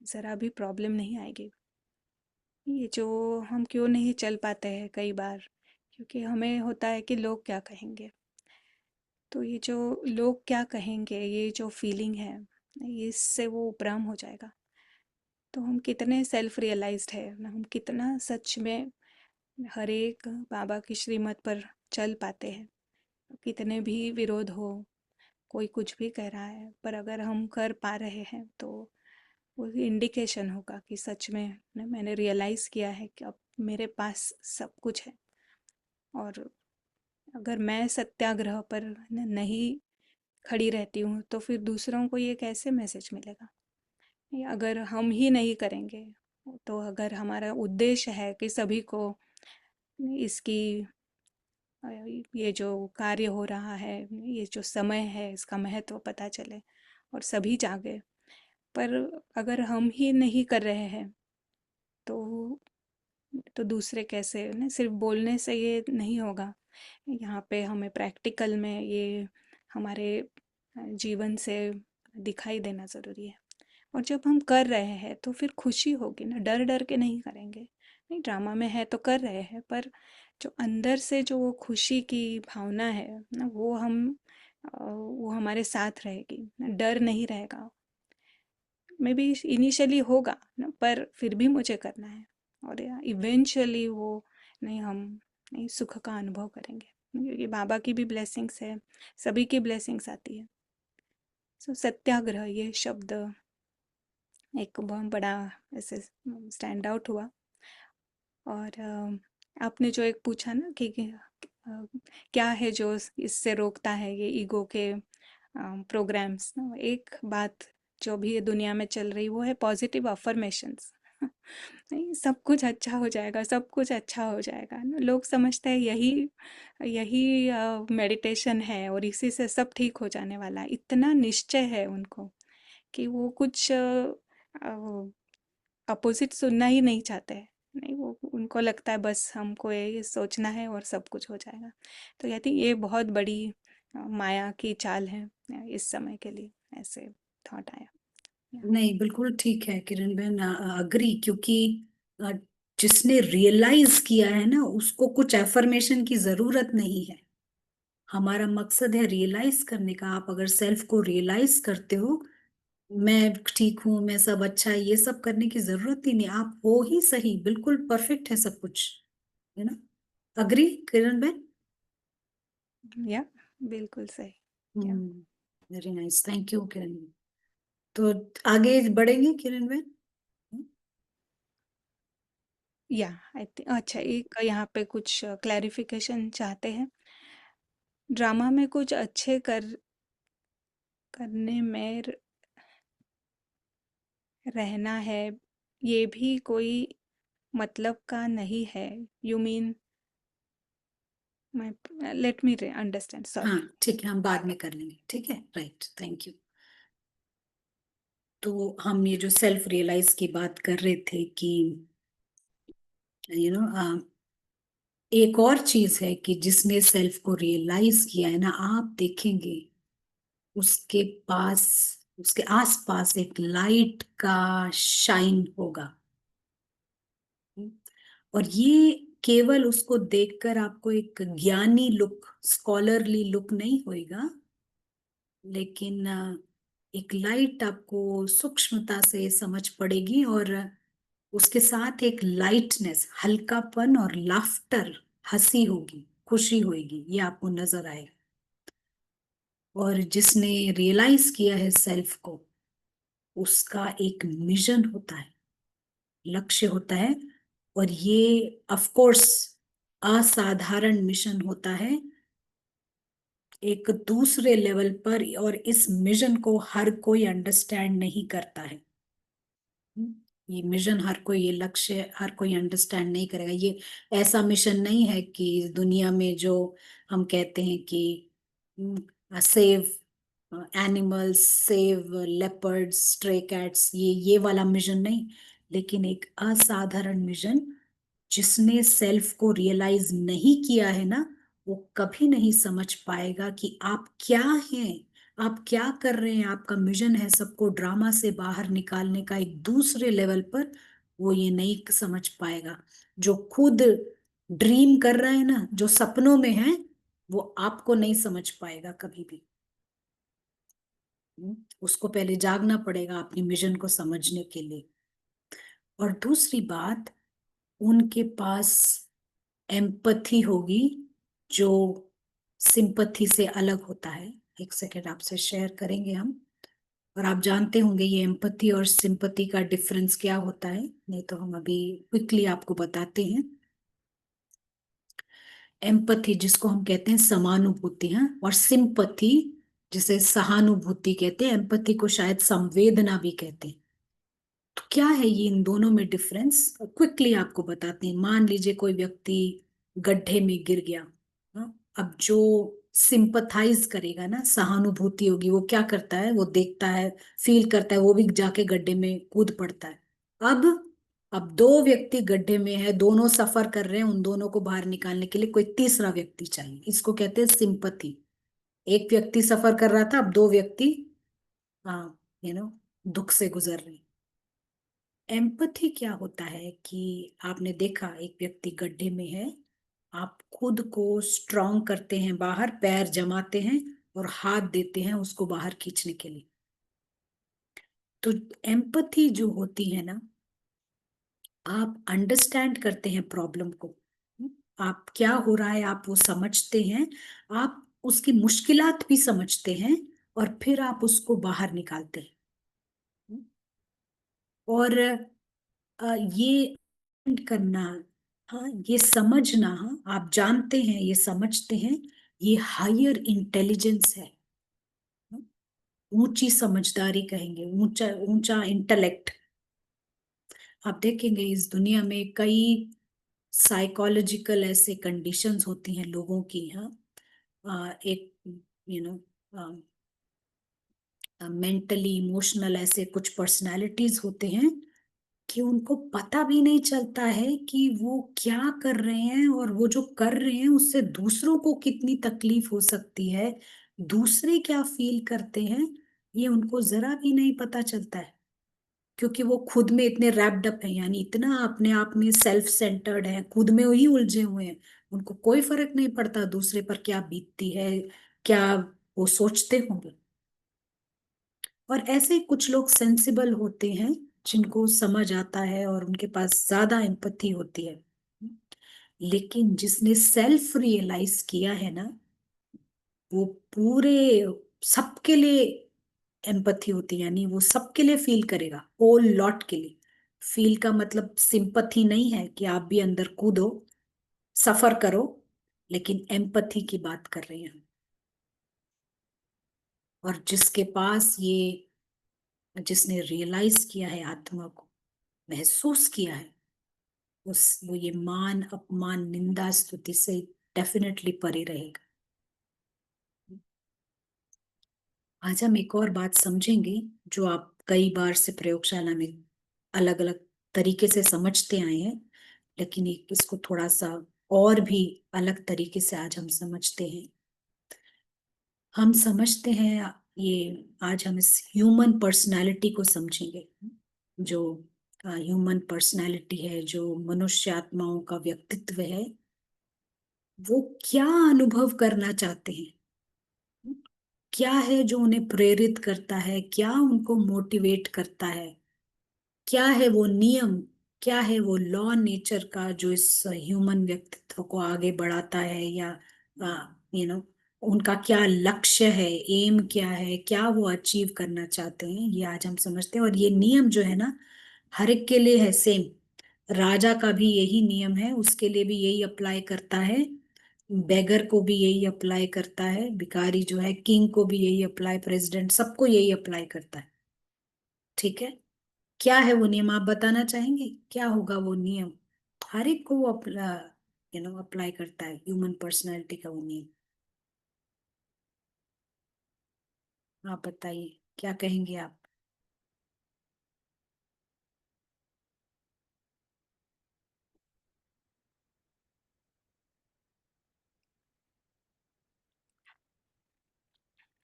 ज़रा भी प्रॉब्लम नहीं आएगी। ये जो हम क्यों नहीं चल पाते हैं कई बार, क्योंकि हमें होता है कि लोग क्या कहेंगे। तो ये जो लोग क्या कहेंगे, ये जो फीलिंग है, ये इससे वो उपराम हो जाएगा। तो हम कितने सेल्फ रियलाइज्ड है ना, हम कितना सच में हर एक बाबा की श्रीमत पर चल पाते हैं। कितने भी विरोध हो, कोई कुछ भी कह रहा है, पर अगर हम कर पा रहे हैं तो वो इंडिकेशन होगा कि सच में मैंने रियलाइज़ किया है कि अब मेरे पास सब कुछ है। और अगर मैं सत्याग्रह पर नहीं खड़ी रहती हूँ तो फिर दूसरों को ये कैसे मैसेज मिलेगा। ये अगर हम ही नहीं करेंगे, तो अगर हमारा उद्देश्य है कि सभी को इसकी ये जो कार्य हो रहा है, ये जो समय है, इसका महत्व पता चले और सभी जागे। पर अगर हम ही नहीं कर रहे हैं तो दूसरे कैसे, ना सिर्फ बोलने से ये नहीं होगा। यहाँ पे हमें प्रैक्टिकल में ये हमारे जीवन से दिखाई देना ज़रूरी है। और जब हम कर रहे हैं तो फिर खुशी होगी ना, डर डर के नहीं करेंगे। नहीं, ड्रामा में है तो कर रहे हैं, पर जो अंदर से जो वो खुशी की भावना है ना, वो हमारे साथ रहेगी ना, डर नहीं रहेगा। मे बी इनिशियली होगा ना, पर फिर भी मुझे करना है, और इवेंचुअली वो, नहीं, हम नहीं सुख का अनुभव करेंगे, क्योंकि बाबा की भी ब्लेसिंग्स है, सभी की ब्लेसिंग्स आती है। सो सत्याग्रह ये शब्द एक बहुत बड़ा ऐसे स्टैंड आउट हुआ। और आपने जो एक पूछा ना कि क्या है जो इससे रोकता है ये ईगो के प्रोग्राम्स ना, एक बात जो भी ये दुनिया में चल रही वो है पॉजिटिव अफर्मेशंस। नहीं, सब कुछ अच्छा हो जाएगा, सब कुछ अच्छा हो जाएगा ना, लोग समझते हैं यही यही मेडिटेशन है और इसी से सब ठीक हो जाने वाला है, इतना निश्चय है उनको कि वो कुछ अपोजिट सुनना ही नहीं चाहते हैं। नहीं, वो उनको लगता है बस हमको ये सोचना है और सब कुछ हो जाएगा। तो कहती ये बहुत बड़ी माया की चाल है इस समय के लिए, ऐसे थॉट आया। या, नहीं, बिल्कुल ठीक है किरण बहन, अग्री, क्योंकि अ, जिसने रियलाइज किया है ना, उसको कुछ एफर्मेशन की जरूरत नहीं है। हमारा मकसद है रियलाइज करने का। आप अगर सेल्फ को रियलाइज करते हो, मैं ठीक हूं, मैं सब अच्छा है, ये सब करने की जरूरत ही नहीं, आप हो ही सही, बिल्कुल परफेक्ट है सब कुछ, है ना? अग्री किरण बहन? या बिल्कुल सही। या वेरी नाइस, थैंक यू किरण बहन। तो आगे बढ़ेंगे किरण बहन? या आई थिंक अच्छा, एक यहाँ पे कुछ क्लैरिफिकेशन चाहते हैं। ड्रामा में कुछ अच्छे करने में रहना है, ये भी कोई मतलब का नहीं है। यू मीन, मैं लेट मी अंडरस्टैंड, हाँ, सॉरी। ठीक है, हम बाद में कर लेंगे, ठीक है, राइट, थैंक यू। तो हम ये जो सेल्फ रियलाइज की बात कर रहे थे कि यू नो एक और चीज है कि जिसने सेल्फ को रियलाइज किया है ना, आप देखेंगे उसके पास, उसके आसपास एक लाइट का शाइन होगा। और ये केवल उसको देखकर आपको एक ज्ञानी लुक, स्कॉलरली लुक नहीं होएगा, लेकिन एक लाइट आपको सूक्ष्मता से समझ पड़ेगी, और उसके साथ एक लाइटनेस, हल्कापन और लाफ्टर, हंसी होगी, खुशी होगी, ये आपको नजर आएगा। और जिसने रियलाइज किया है सेल्फ को, उसका एक मिशन होता है, लक्ष्य होता है, और ये ऑफ कोर्स असाधारण मिशन होता है, एक दूसरे लेवल पर, और इस मिशन को हर कोई अंडरस्टैंड नहीं करता है। ये मिशन हर कोई, ये लक्ष्य हर कोई अंडरस्टैंड नहीं करेगा। ये ऐसा मिशन नहीं है कि दुनिया में जो हम कहते हैं कि save animals, save leopards, stray cats, ये वाला मिशन नहीं, लेकिन एक असाधारण मिशन। जिसने सेल्फ को रियलाइज नहीं किया है ना, वो कभी नहीं समझ पाएगा कि आप क्या हैं, आप क्या कर रहे हैं। आपका मिशन है सबको ड्रामा से बाहर निकालने का एक दूसरे लेवल पर, वो ये नहीं समझ पाएगा। जो खुद ड्रीम कर रहा है ना, जो सपनों में है, वो आपको नहीं समझ पाएगा कभी भी। उसको पहले जागना पड़ेगा अपनी मिशन को समझने के लिए। और दूसरी बात, उनके पास एम्पथी होगी, जो सिंपथी से अलग होता है। एक सेकेंड आपसे शेयर करेंगे हम। और आप जानते होंगे ये एम्पथी और सिंपथी का डिफरेंस क्या होता है, नहीं तो हम अभी क्विकली आपको बताते हैं। एम्पथी जिसको हम कहते हैं समानुभूति है, और सिंपथी जिसे सहानुभूति कहते हैं, एम्पथी को शायद संवेदना भी कहते हैं। तो क्या है ये इन दोनों में डिफरेंस, क्विकली आपको बताते हैं। मान लीजिए कोई व्यक्ति गड्ढे में गिर गया। हाँ, अब जो सिंपथाइज करेगा ना, सहानुभूति होगी, वो क्या करता है, वो देखता है, फील करता है, वो भी जाके गड्ढे में कूद पड़ता है। अब अब दो व्यक्ति गड्ढे में है, दोनों सफर कर रहे हैं, उन दोनों को बाहर निकालने के लिए कोई तीसरा व्यक्ति चाहिए, इसको कहते हैं सिंपथी। एक व्यक्ति सफर कर रहा था, अब दो व्यक्ति, हाँ, दुख से गुजर रहे हैं। एम्पथी क्या होता है कि आपने देखा एक व्यक्ति गड्ढे में है, आप खुद को स्ट्रांग करते हैं, बाहर पैर जमाते हैं और हाथ देते हैं उसको बाहर खींचने के लिए। तो एम्पथी जो होती है ना, आप अंडरस्टैंड करते हैं प्रॉब्लम को, आप क्या हो रहा है आप वो समझते हैं, आप उसकी मुश्किलात भी समझते हैं, और फिर आप उसको बाहर निकालते हैं। और ये करना, हाँ, ये समझना, हाँ, आप जानते हैं, ये समझते हैं, ये हायर इंटेलिजेंस है। ऊंची समझदारी कहेंगे, ऊंचा ऊंचा इंटेलेक्ट। आप देखेंगे इस दुनिया में कई साइकोलॉजिकल ऐसे कंडीशंस होती हैं लोगों की, हाँ, एक यू नो मेंटली इमोशनल ऐसे कुछ पर्सनालिटीज होते हैं कि उनको पता भी नहीं चलता है कि वो क्या कर रहे हैं, और वो जो कर रहे हैं उससे दूसरों को कितनी तकलीफ हो सकती है, दूसरे क्या फील करते हैं, ये उनको जरा भी नहीं पता चलता है। क्योंकि वो खुद में इतने रैप्ड अप है, यानी इतना अपने आप में सेल्फ सेंटर्ड है, खुद में ही उलझे हुए हैं, उनको कोई फर्क नहीं पड़ता दूसरे पर क्या बीतती है, क्या वो सोचते होंगे। और ऐसे कुछ लोग सेंसिबल होते हैं जिनको समझ आता है और उनके पास ज्यादा एम्पथी होती है। लेकिन जिसने सेल्फ रियलाइज किया है ना, वो पूरे सबके लिए एम्पथी होती है, यानी वो सबके लिए फील करेगा, होल लॉट के लिए। फील का मतलब सिंपथी नहीं है कि आप भी अंदर कूदो, सफर करो, लेकिन एम्पथी की बात कर रहे हैं हम। और जिसके पास ये, जिसने रियलाइज किया है आत्मा को, महसूस किया है, उस वो ये मान अपमान निंदा स्तुति से डेफिनेटली परे रहेगा। आज हम एक और बात समझेंगे जो आप कई बार से प्रयोगशाला में अलग अलग तरीके से समझते आए हैं, लेकिन इसको थोड़ा सा और भी अलग तरीके से आज हम समझते हैं। हम समझते हैं ये, आज हम इस ह्यूमन पर्सनालिटी को समझेंगे। जो ह्यूमन पर्सनालिटी है, जो मनुष्य आत्माओं का व्यक्तित्व है, वो क्या अनुभव करना चाहते हैं, क्या है जो उन्हें प्रेरित करता है, क्या उनको मोटिवेट करता है, क्या है वो नियम, क्या है वो लॉ नेचर का जो इस ह्यूमन व्यक्तित्व को आगे बढ़ाता है, या यू नो उनका क्या लक्ष्य है, एम क्या है, क्या वो अचीव करना चाहते हैं, ये आज हम समझते हैं। और ये नियम जो है ना, हर एक के लिए है सेम। राजा का भी यही नियम है, उसके लिए भी यही अप्लाई करता है, बेगर को भी यही अप्लाई करता है, भिखारी जो है किंग को भी यही अप्लाई, प्रेसिडेंट सबको यही अप्लाई करता है। ठीक है, क्या है वो नियम, आप बताना चाहेंगे क्या होगा वो नियम? हर एक को वो अप्लाई करता है, ह्यूमन पर्सनैलिटी का वो नियम। आप बताइए क्या कहेंगे आप?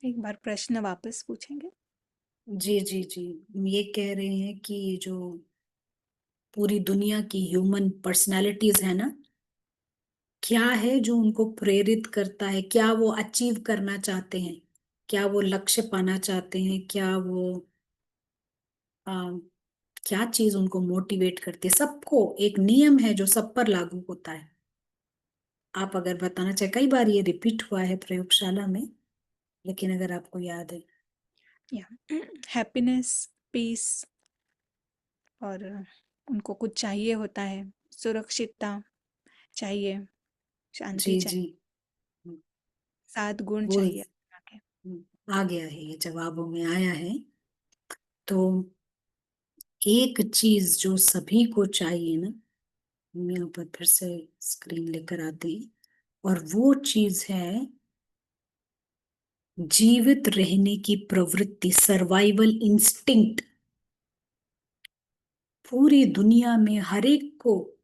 एक बार प्रश्न वापस पूछेंगे? जी जी जी, हम ये कह रहे हैं कि ये जो पूरी दुनिया की ह्यूमन पर्सनालिटीज है ना, क्या है जो उनको प्रेरित करता है, क्या वो अचीव करना चाहते हैं, क्या वो लक्ष्य पाना चाहते हैं, क्या वो आ, क्या चीज उनको मोटिवेट करती है, सबको एक नियम है जो सब पर लागू होता है। आप अगर बताना चाहे, कई बार ये रिपीट हुआ है प्रयोगशाला में, लेकिन अगर आपको याद है। या हैप्पीनेस, पीस, और उनको कुछ चाहिए होता है, सुरक्षितता चाहिए, शांति जी चाहिए, जी, 7 गुण वो चाहिए आत्मा के। आ गया है, ये जवाबों में आया है। तो एक चीज जो सभी को चाहिए ना, हम यहाँ पर फिर से स्क्रीन लेकर आते हैं, और वो चीज है जीवित रहने की प्रवृत्ति, सर्वाइवल इंस्टिंक्ट। पूरी दुनिया में हर एक को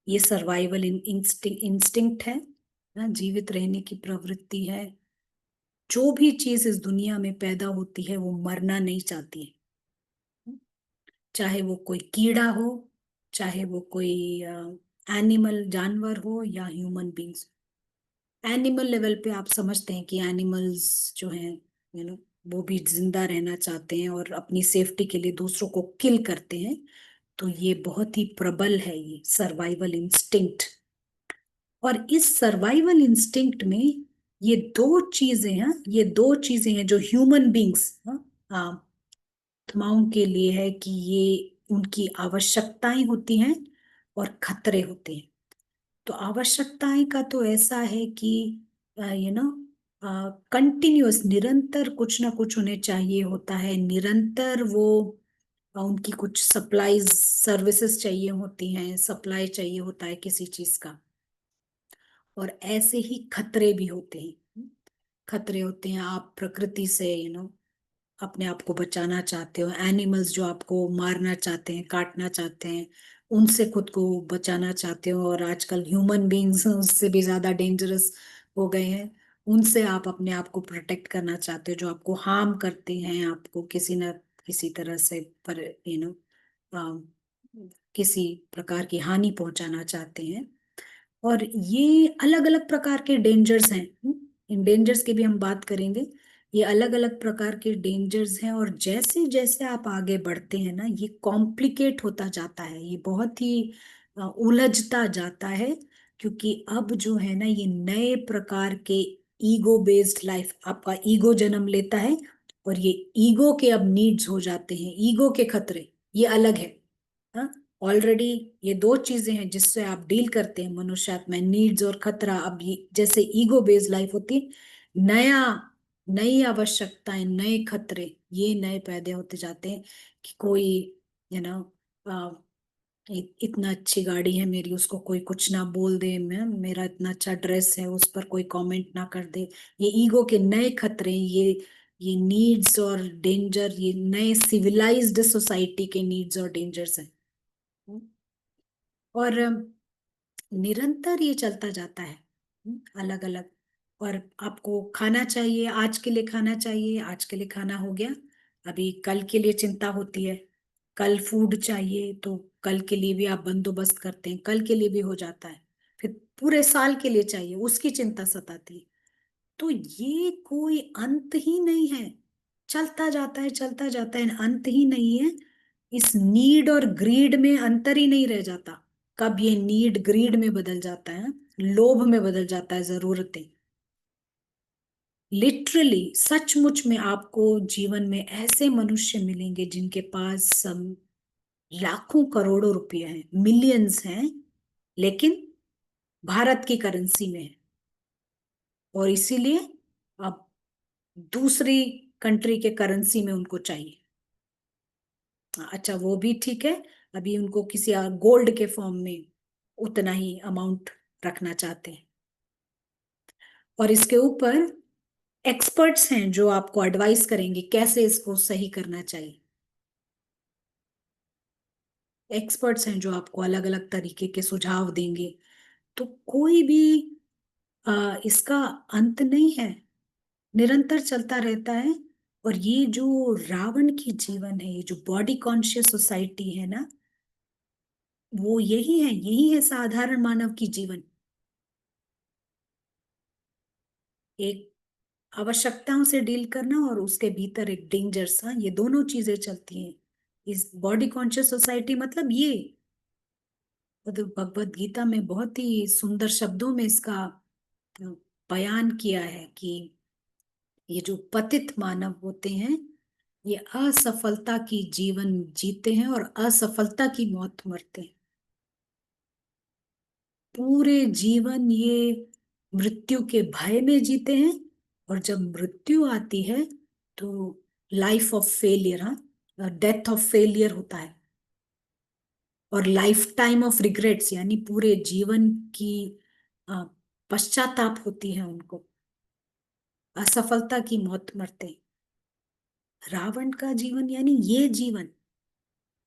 ये सर्वाइवल इंस्टिंक्ट है ना, जीवित रहने की प्रवृत्ति है। जो भी चीज इस दुनिया में पैदा होती है वो मरना नहीं चाहती है, चाहे वो कोई कीड़ा हो, चाहे वो कोई एनिमल जानवर हो या ह्यूमन बींग्स। एनिमल लेवल पे आप समझते हैं कि एनिमल्स जो हैं, वो भी जिंदा रहना चाहते हैं और अपनी सेफ्टी के लिए दूसरों को किल करते हैं। तो ये बहुत ही प्रबल है, ये सर्वाइवल इंस्टिंक्ट। और इस सर्वाइवल इंस्टिंक्ट में ये दो चीजें हैं, ये दो चीजें हैं जो ह्यूमन बींग्स आत्माओं के लिए है कि ये उनकी आवश्यकताएं होती हैं और खतरे होते हैं। तो आवश्यकताएं का तो ऐसा है कि यू नो कंटिन्यूअस, निरंतर कुछ ना कुछ उन्हें चाहिए होता है, निरंतर वो उनकी कुछ सप्लाईज सर्विसेज चाहिए होती हैं, सप्लाई चाहिए होता है किसी चीज का। और ऐसे ही खतरे भी होते हैं, खतरे होते हैं। आप प्रकृति से अपने आप को बचाना चाहते हो, एनिमल्स जो आपको मारना चाहते हैं, काटना चाहते हैं, उनसे खुद को बचाना चाहते हो। और आजकल ह्यूमन बीइंग्स उससे भी ज्यादा डेंजरस हो गए हैं, उनसे आप अपने आप को प्रोटेक्ट करना चाहते हो, जो आपको हार्म करते हैं, आपको किसी न किसी तरह से पर किसी प्रकार की हानि पहुंचाना चाहते हैं। और ये अलग अलग प्रकार के डेंजर्स हैं। इन डेंजर्स की भी हम बात करेंगे। ये अलग अलग प्रकार के डेंजर्स हैं, और जैसे जैसे आप आगे बढ़ते हैं ना, ये कॉम्प्लिकेट होता जाता है, ये बहुत ही उलझता जाता है। क्योंकि अब जो है ना, ये नए प्रकार के ईगो बेस्ड लाइफ, आपका ईगो जन्म लेता है, और ये ईगो के अब नीड्स हो जाते हैं, ईगो के खतरे, ये अलग है। हाँ, ऑलरेडी ये दो चीजें हैं जिससे आप डील करते हैं मनुष्यात्मा, नीड्स और खतरा। अब ये जैसे ईगो बेस्ड लाइफ होती है, नया नई आवश्यकताएं, नए खतरे, ये नए पैदा होते जाते हैं। कि कोई यू नो इतना अच्छी गाड़ी है मेरी, उसको कोई कुछ ना बोल दे, मैं मेरा इतना अच्छा ड्रेस है उस पर कोई कमेंट ना कर दे। ये ईगो के नए खतरे, ये नीड्स और डेंजर, ये नए सिविलाइज्ड सोसाइटी के नीड्स और डेंजर्स हैं। और निरंतर ये चलता जाता है, अलग अलग। और आपको खाना चाहिए, आज के लिए खाना चाहिए, आज के लिए खाना हो गया, अभी कल के लिए चिंता होती है। कल फूड चाहिए तो कल के लिए भी आप बंदोबस्त करते हैं, कल के लिए भी हो जाता है। फिर पूरे साल के लिए चाहिए, उसकी चिंता सताती है। तो ये कोई अंत ही नहीं है, चलता जाता है, चलता जाता है, अंत ही नहीं है। इस नीड और ग्रीड में अंतर ही नहीं रह जाता। कब ये नीड ग्रीड में बदल जाता है, लोभ में बदल जाता है, जरूरतें। लिटरली सचमुच में आपको जीवन में ऐसे मनुष्य मिलेंगे जिनके पास सब लाखों करोड़ों रुपए हैं, मिलियंस हैं, लेकिन भारत की करेंसी में है। और इसीलिए अब दूसरी कंट्री के करेंसी में उनको चाहिए। अच्छा, वो भी ठीक है, अभी उनको किसी गोल्ड के फॉर्म में उतना ही अमाउंट रखना चाहते हैं। और इसके ऊपर एक्सपर्ट्स हैं जो आपको एडवाइस करेंगे कैसे इसको सही करना चाहिए। एक्सपर्ट्स हैं जो आपको अलग अलग तरीके के सुझाव देंगे। तो कोई भी इसका अंत नहीं है, निरंतर चलता रहता है। और ये जो रावण की जीवन है, ये जो बॉडी कॉन्शियस सोसाइटी है ना, वो यही है साधारण मानव की जीवन। एक आवश्यकताओं से डील करना और उसके भीतर एक डेंजर्स, हाँ, ये दोनों चीजें चलती हैं इस बॉडी कॉन्शियस सोसाइटी। मतलब ये तो भगवत गीता में बहुत ही सुंदर शब्दों में इसका बयान किया है कि ये जो पतित मानव होते हैं, ये असफलता की जीवन जीते हैं और असफलता की मौत मरते हैं। पूरे जीवन ये मृत्यु के भय में जीते हैं, और जब मृत्यु आती है तो लाइफ ऑफ फेलियर, हाँ, डेथ ऑफ फेलियर होता है। और लाइफ टाइम ऑफ रिग्रेट्स, यानी पूरे जीवन की अ, पश्चाताप होती है उनको, असफलता की मौत मरते। रावण का जीवन यानी ये जीवन,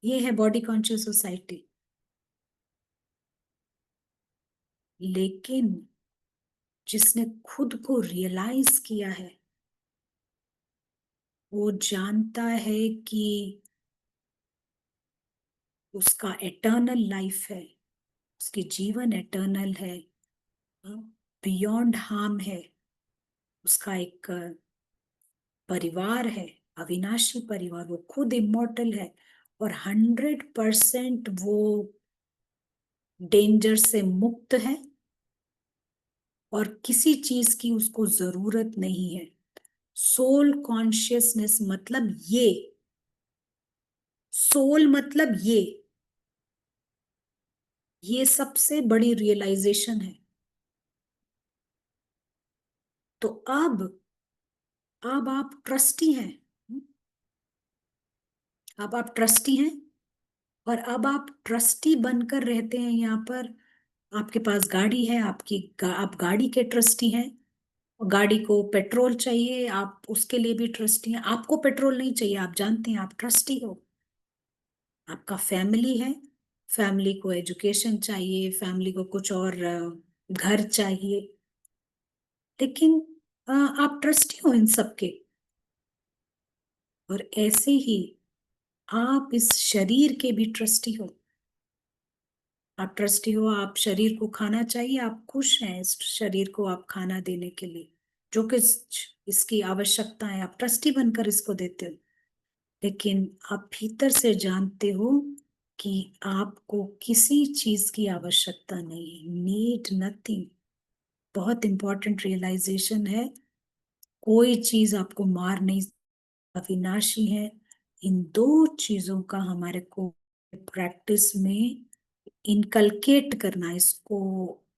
ये है बॉडी कॉन्शियस सोसाइटी। लेकिन जिसने खुद को रियलाइज किया है, वो जानता है कि उसका एटर्नल लाइफ है, उसकी जीवन एटर्नल है, बियॉन्ड हार्म है, उसका एक परिवार है, अविनाशी परिवार, वो खुद इमोर्टल है, और 100% वो डेंजर से मुक्त है, और किसी चीज की उसको जरूरत नहीं है। सोल कॉन्शियसनेस मतलब ये, सोल मतलब ये सबसे बड़ी रियलाइजेशन है। तो अब आप ट्रस्टी हैं, अब आप ट्रस्टी हैं, और अब आप ट्रस्टी बनकर रहते हैं यहाँ पर। आपके पास गाड़ी है, आप गाड़ी के ट्रस्टी हैं। गाड़ी को पेट्रोल चाहिए, आप उसके लिए भी ट्रस्टी हैं। आपको पेट्रोल नहीं चाहिए, आप जानते हैं आप ट्रस्टी हो। आपका फैमिली है, फैमिली को एजुकेशन चाहिए, फैमिली को कुछ और घर चाहिए, लेकिन आप ट्रस्टी हो इन सबके। और ऐसे ही आप इस शरीर के भी ट्रस्टी हो। आप ट्रस्टी हो, आप शरीर को खाना चाहिए, आप खुश हैं इस शरीर को आप खाना देने के लिए, जो कि इसकी आवश्यकता है, आप ट्रस्टी बनकर इसको देते हो। लेकिन आप भीतर से जानते हो कि आपको किसी चीज की आवश्यकता नहीं है, नीड नथिंग। बहुत इंपॉर्टेंट रियलाइजेशन है। कोई चीज आपको मार नहीं, अविनाशी है। इन दो चीजों का हमारे को प्रैक्टिस में इनकलकेट करना, इसको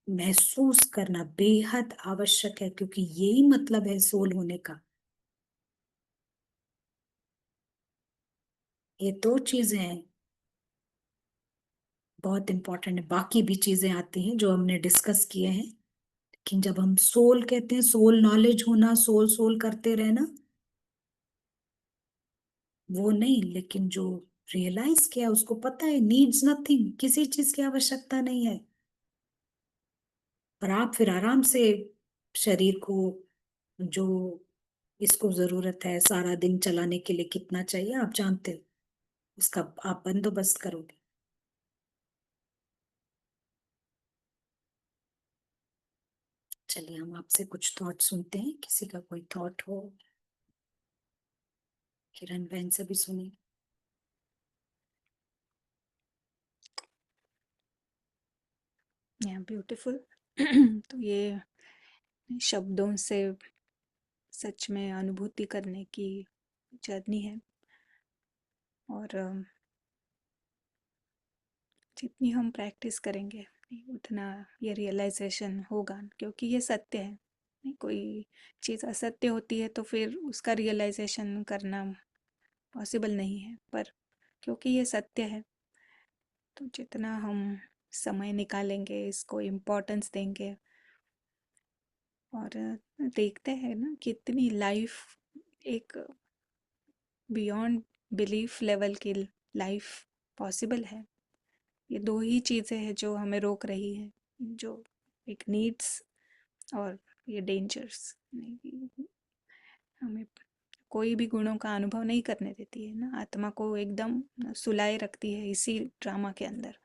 महसूस करना बेहद आवश्यक है, क्योंकि यही मतलब है सोल होने का। ये दो चीजें हैं, बहुत इंपॉर्टेंट है। बाकी भी चीजें आती हैं जो हमने डिस्कस किए हैं, लेकिन जब हम सोल कहते हैं, सोल नॉलेज होना, सोल सोल करते रहना, वो नहीं। लेकिन जो रियलाइज किया, उसको पता है नीड्स नथिंग, किसी चीज की आवश्यकता नहीं है। और आप फिर आराम से शरीर को, जो इसको जरूरत है सारा दिन चलाने के लिए कितना चाहिए आप जानते हो, उसका आप बंदोबस्त करोगे। चलिए हम आपसे कुछ थॉट सुनते हैं, किसी का कोई थॉट हो। किरण बहन से भी सुनिए। या ब्यूटीफुल। तो ये शब्दों से सच में अनुभूति करने की जर्नी है, और जितनी हम प्रैक्टिस करेंगे उतना ये रियलाइजेशन होगा, क्योंकि ये सत्य है। नहीं, कोई चीज़ असत्य होती है तो फिर उसका रियलाइजेशन करना पॉसिबल नहीं है, पर क्योंकि ये सत्य है, तो जितना हम समय निकालेंगे, इसको इम्पोर्टेंस देंगे, और देखते हैं ना कितनी लाइफ एक बियॉन्ड बिलीफ लेवल की लाइफ पॉसिबल है। ये दो ही चीज़ें हैं जो हमें रोक रही है, जो एक नीड्स और ये डेंजर्स नहीं, हमें कोई भी गुणों का अनुभव नहीं करने देती है ना, आत्मा को एकदम सुलाए रखती है इसी ड्रामा के अंदर।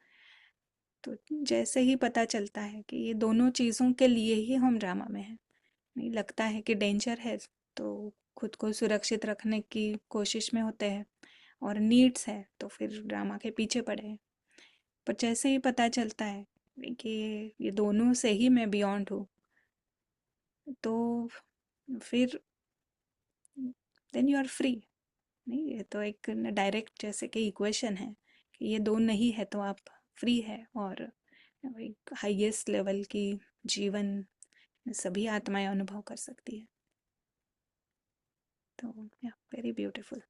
तो जैसे ही पता चलता है कि ये दोनों चीज़ों के लिए ही हम ड्रामा में हैं, नहीं लगता है कि डेंजर है तो खुद को सुरक्षित रखने की कोशिश में होते हैं, और नीड्स है तो फिर ड्रामा के पीछे पड़े हैं। पर जैसे ही पता चलता है कि ये दोनों से ही मैं बियॉन्ड हूँ, तो फिर देन यू आर फ्री। नहीं, ये तो एक डायरेक्ट जैसे कि इक्वेशन है कि ये दो नहीं है तो आप फ्री है, और एक हाईएस्ट लेवल की जीवन सभी आत्माएं अनुभव कर सकती है। तो या वेरी ब्यूटीफुल।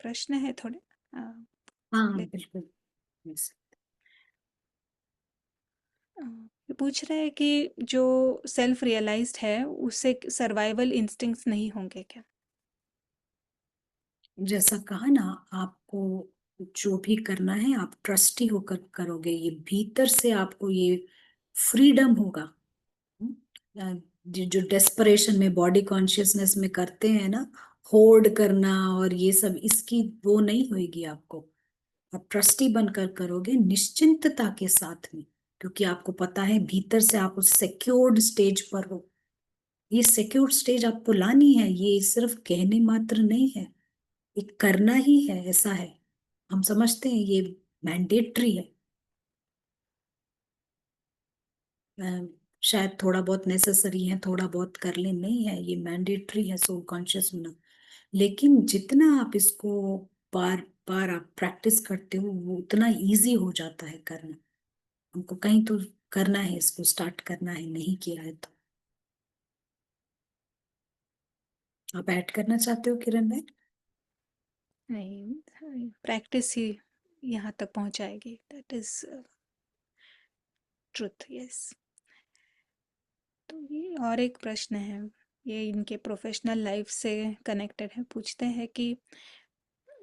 प्रश्न है थोड़े? हाँ बिल्कुल। Yes. ये पूछ रहा है कि जो सेल्फ रियलाइज्ड है उससे सर्वाइवल इंस्टिंक्ट्स नहीं होंगे क्या? जैसा कहा ना, आपको जो भी करना है आप ट्रस्टी होकर करोगे, ये भीतर से आपको ये फ्रीडम होगा। जो डेस्परेशन में बॉडी कॉन्शियसनेस में करते हैं ना, होर्ड करना और ये सब, इसकी वो नहीं होगी आपको। आप ट्रस्टी बनकर करोगे निश्चिंतता के साथ में, क्योंकि आपको पता है भीतर से आप उस सिक्योर्ड स्टेज पर हो। ये सिक्योर्ड स्टेज आपको लानी है, ये सिर्फ कहने मात्र नहीं है, ये करना ही है, ऐसा है। हम समझते हैं ये मैंडेटरी है। अ, शायद थोड़ा बहुत नेसेसरी है, थोड़ा बहुत कर ले, नहीं है, ये मैंडेटरी है सोल कॉन्शियस होना। लेकिन जितना आप इसको बार बार आप प्रैक्टिस करते हो, वो उतना इजी हो जाता है करना। हमको कहीं तो करना है, इसको स्टार्ट करना है, नहीं किया है तो। आप ऐड करना चाहते हो किरण भाई? नहीं, प्रैक्टिस ही यहाँ तक पहुँचाएगी, दैट इज़ ट्रुथ, यस। तो ये और एक प्रश्न है, ये इनके प्रोफेशनल लाइफ से कनेक्टेड है। पूछते हैं कि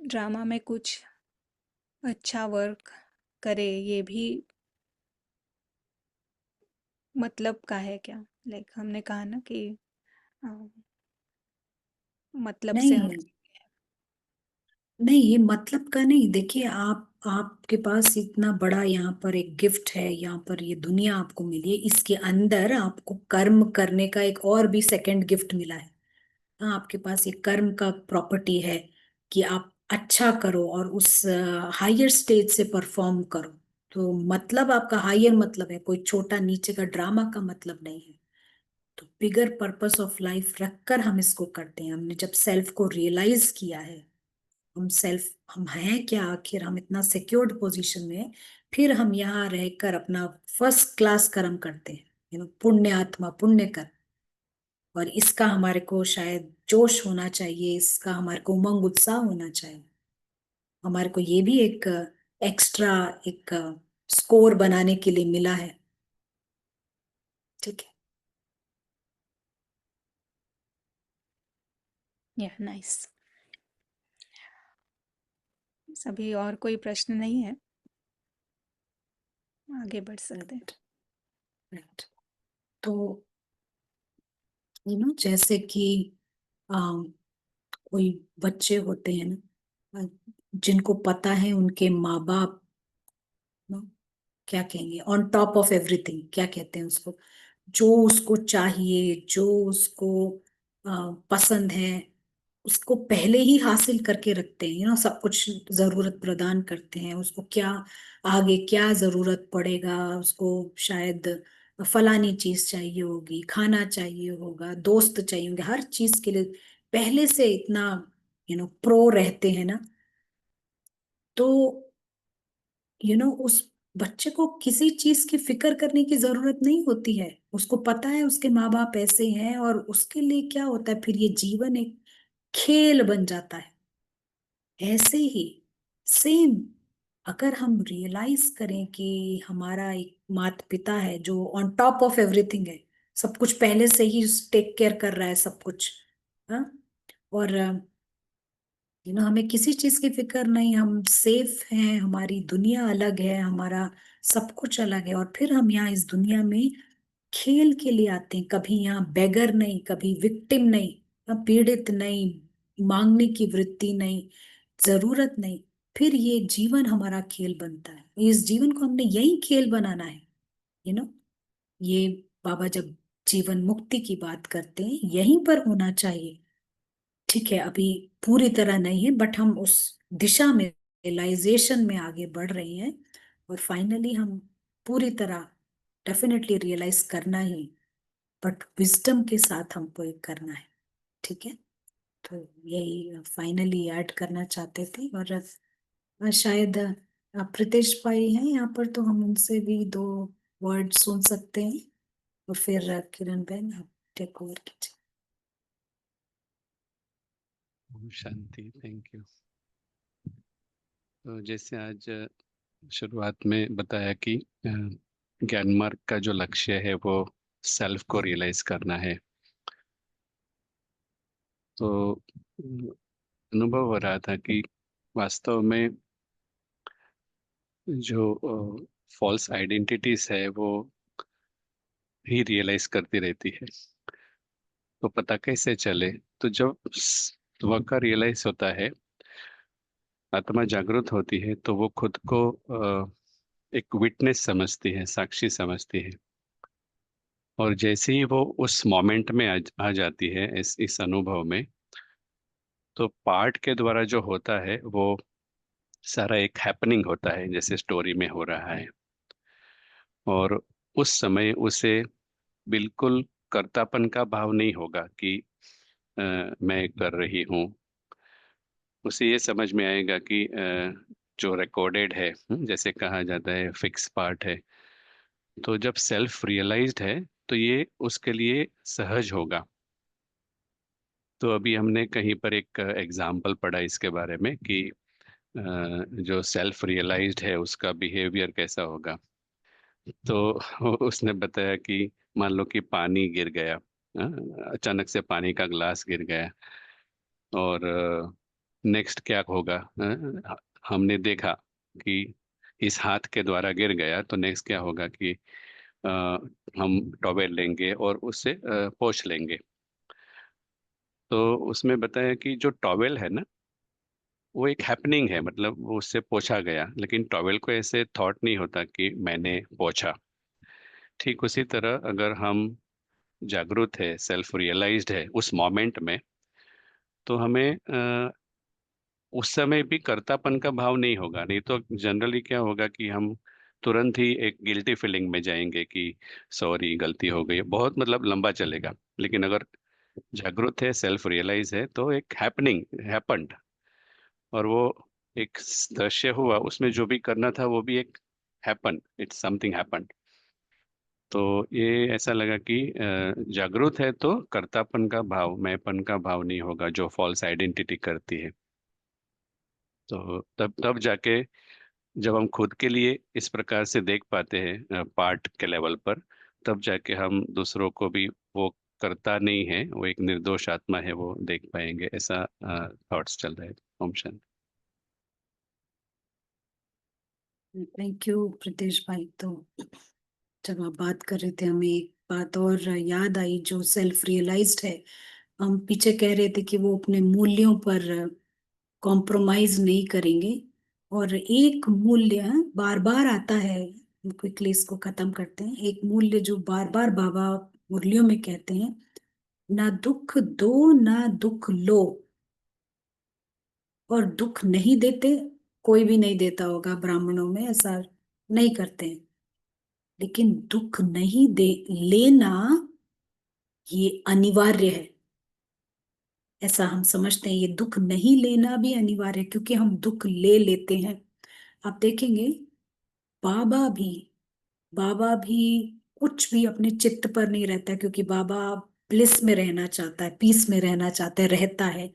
ड्रामा में कुछ अच्छा वर्क करे, ये भी मतलब का है क्या? लाइक हमने कहा ना कि अ, मतलब से हम। नहीं नहीं, ये मतलब का नहीं। देखिए, आपके पास इतना बड़ा यहाँ पर एक गिफ्ट है, यहाँ पर ये दुनिया आपको मिली है, इसके अंदर आपको कर्म करने का एक और भी सेकंड गिफ्ट मिला है। हाँ, आपके पास ये कर्म का प्रॉपर्टी है कि आप अच्छा करो और उस हायर स्टेज से परफॉर्म करो। तो मतलब आपका हायर मतलब है, कोई छोटा नीचे का ड्रामा का मतलब नहीं है। तो बिगर पर्पस ऑफ लाइफ रखकर हम इसको करते हैं। हमने जब सेल्फ को रियलाइज किया है, हम हैं क्या आखिर, हम इतना सिक्योर्ड पोजीशन में हैं, फिर हम यहाँ रहकर अपना फर्स्ट क्लास कर्म करते हैं, पुण्य आत्मा पुण्य कर। और इसका हमारे को शायद जोश होना चाहिए, इसका हमारे को उमंग उत्साह होना चाहिए। हमारे को ये भी एक एक्स्ट्रा एक स्कोर बनाने के लिए मिला है। ठीक है। या नाइस। सभी और कोई प्रश्न नहीं है, आगे बढ़ सकते हैं। राइट। राइट। तो जैसे कि कोई बच्चे होते हैं ना, जिनको पता है उनके माँ बाप क्या कहेंगे, ऑन टॉप ऑफ एवरीथिंग, क्या कहते हैं उसको, जो उसको चाहिए, जो उसको पसंद है, उसको पहले ही हासिल करके रखते हैं। सब कुछ जरूरत प्रदान करते हैं उसको, क्या आगे क्या जरूरत पड़ेगा उसको, शायद फलानी चीज चाहिए होगी, खाना चाहिए होगा, दोस्त चाहिए होंगे, हर चीज के लिए पहले से इतना प्रो रहते हैं ना। तो उस बच्चे को किसी चीज की फिक्र करने की जरूरत नहीं होती है। उसको पता है उसके माँ बाप ऐसे हैं, और उसके लिए क्या होता है, फिर ये जीवन एक खेल बन जाता है। ऐसे ही सेम, अगर हम रियलाइज करें कि हमारा एक माता पिता है जो ऑन टॉप ऑफ एवरीथिंग है, सब कुछ पहले से ही टेक केयर कर रहा है, सब कुछ। हाँ। और हमें किसी चीज की फिक्र नहीं, हम सेफ हैं, हमारी दुनिया अलग है, हमारा सब कुछ अलग है, और फिर हम यहाँ इस दुनिया में खेल के लिए आते हैं। कभी यहाँ बेगर नहीं, कभी विक्टिम नहीं, पीड़ित नहीं, मांगने की वृत्ति नहीं, जरूरत नहीं। फिर ये जीवन हमारा खेल बनता है, इस जीवन को हमने यही खेल बनाना है। यू नो ये बाबा जब जीवन मुक्ति की बात करते हैं, यहीं पर होना चाहिए। ठीक है, अभी पूरी तरह नहीं है, बट हम उस दिशा में, रियलाइजेशन में आगे बढ़ रहे हैं। और फाइनली हम पूरी तरह डेफिनेटली रियलाइज करना ही, बट विजडम के साथ हमको ये करना है। ठीक है। तो यही फाइनली ऐड करना चाहते थे। और शायद प्रीतेश भाई हैं यहाँ पर, तो हम उनसे भी दो वर्ड सुन सकते हैं, और फिर किरण बहन आप टेक ओवर कीजिए। Om Shanti, thank you. तो जैसे आज शुरुआत में बताया कि ज्ञान मार्ग का जो लक्ष्य है वो सेल्फ को रियलाइज करना है। तो अनुभव हो रहा था कि वास्तव में जो फॉल्स आइडेंटिटीज है वो ही रियलाइज करती रहती है। तो पता कैसे चले? तो जब स्व का रियलाइज होता है, आत्मा जागृत होती है, तो वो खुद को एक विटनेस समझती है, साक्षी समझती है। और जैसे ही वो उस मोमेंट में आ जाती है, इस अनुभव में, तो पार्ट के द्वारा जो होता है वो सारा एक हैपनिंग होता है जैसे स्टोरी में हो रहा है। और उस समय उसे बिल्कुल कर्तापन का भाव नहीं होगा कि मैं कर रही हूँ। उसे ये समझ में आएगा कि जो रिकॉर्डेड है, जैसे कहा जाता है फिक्स पार्ट है। तो जब सेल्फ रियलाइज्ड है तो ये उसके लिए सहज होगा। तो अभी हमने कहीं पर एक एग्जाम्पल पढ़ा इसके बारे में कि जो सेल्फ रियलाइज्ड है उसका बिहेवियर कैसा होगा। तो उसने बताया कि मान लो कि पानी गिर गया, अचानक से पानी का ग्लास गिर गया, और नेक्स्ट क्या होगा? हमने देखा कि इस हाथ के द्वारा गिर गया, तो नेक्स्ट क्या होगा कि अ, हम टॉवेल लेंगे और उससे पोंछ लेंगे। तो उसमें बताया कि जो टॉवेल है ना, वो एक हैपनिंग है, मतलब वो उससे पोंछा गया, लेकिन टॉवेल को ऐसे थॉट नहीं होता कि मैंने पोंछा। ठीक उसी तरह अगर हम जागरूक है, सेल्फ रियलाइज्ड है उस मोमेंट में, तो हमें उस समय भी कर्तापन का भाव नहीं होगा। नहीं तो जनरली क्या होगा कि हम तुरंत ही एक गिल्टी फीलिंग में जाएंगे कि सॉरी, गलती हो गई, बहुत मतलब लंबा चलेगा। लेकिन अगर जागरूक है, सेल्फ रियलाइज है, तो एक हैपनिंग हैपन्ड, और वो एक दृश्य हुआ, उसमें जो भी करना था वो भी एक हैपन, इट्स समथिंग हैपन। तो ये ऐसा लगा कि जागरूक है तो कर्तापन का भाव, मैंपन का भाव नहीं होगा जो फॉल्स आइडेंटिटी करती है। तो तब तब जाके जब हम खुद के लिए इस प्रकार से देख पाते हैं पार्ट के लेवल पर, तब जाके हम दूसरों को भी वो करता नहीं है, वो एक निर्दोष आत्मा है, वो देख पाएंगे। ऐसा थॉट्स चल रहे हैं। ओम शांति। थैंक यू प्रीतेश भाई। तो जब आप बात कर रहे थे हमें एक बात और याद आई जो सेल्फ रियलाइज्ड है। हम पीछे कह रहे थे कि वो अपने मूल्यों पर कॉम्प्रोमाइज नहीं करेंगे। और एक मूल्य बार बार आता है, क्विकली इसको खत्म करते हैं। एक मूल्य जो बार बार बाबा मुरलियों में कहते हैं, ना दुख दो ना दुख लो। और दुख नहीं देते, कोई भी नहीं देता होगा ब्राह्मणों में, ऐसा नहीं करते हैं। लेकिन दुख नहीं दे लेना ये अनिवार्य है, ऐसा हम समझते हैं। ये दुख नहीं लेना भी अनिवार्य है क्योंकि हम दुख ले लेते हैं। आप देखेंगे बाबा भी बाबा भी कुछ भी अपने चित्त पर नहीं रहता है, क्योंकि बाबा ब्लिस में रहना चाहता है, पीस में रहना चाहता है, रहता है।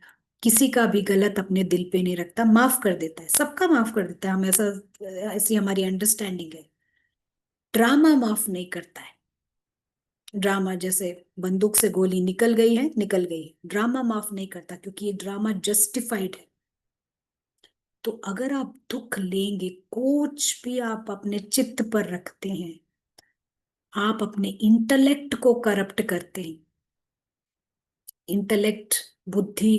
किसी का भी गलत अपने दिल पे नहीं रखता, माफ कर देता है, सबका माफ कर देता है। हम ऐसा, ऐसी हमारी अंडरस्टैंडिंग है। ड्रामा माफ नहीं करता है। ड्रामा जैसे बंदूक से गोली निकल गई है, निकल गई है, ड्रामा माफ नहीं करता क्योंकि ये ड्रामा जस्टिफाइड है। तो अगर आप दुख लेंगे, कुछ भी आप अपने चित्त पर रखते हैं, आप अपने इंटेलेक्ट को करप्ट करते हैं। इंटेलेक्ट, बुद्धि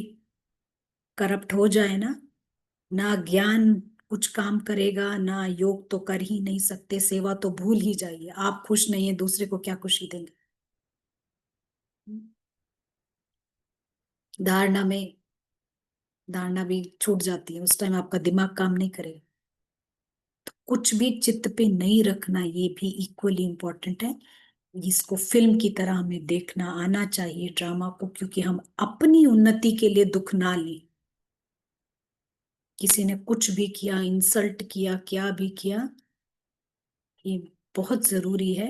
करप्ट हो जाए ना, ना ज्ञान कुछ काम करेगा, ना योग तो कर ही नहीं सकते, सेवा तो भूल ही जाइए। आप खुश नहीं है, दूसरे को क्या खुशी देंगे? धारणा में धारणा भी छूट जाती है, उस टाइम आपका दिमाग काम नहीं करेगा। तो कुछ भी चित्त पे नहीं रखना, ये भी इक्वली इम्पोर्टेंट है। इसको फिल्म की तरह हमें देखना आना चाहिए, ड्रामा को, क्योंकि हम अपनी उन्नति के लिए दुख ना लें। किसी ने कुछ भी किया, इंसल्ट किया, क्या भी किया, ये बहुत जरूरी है।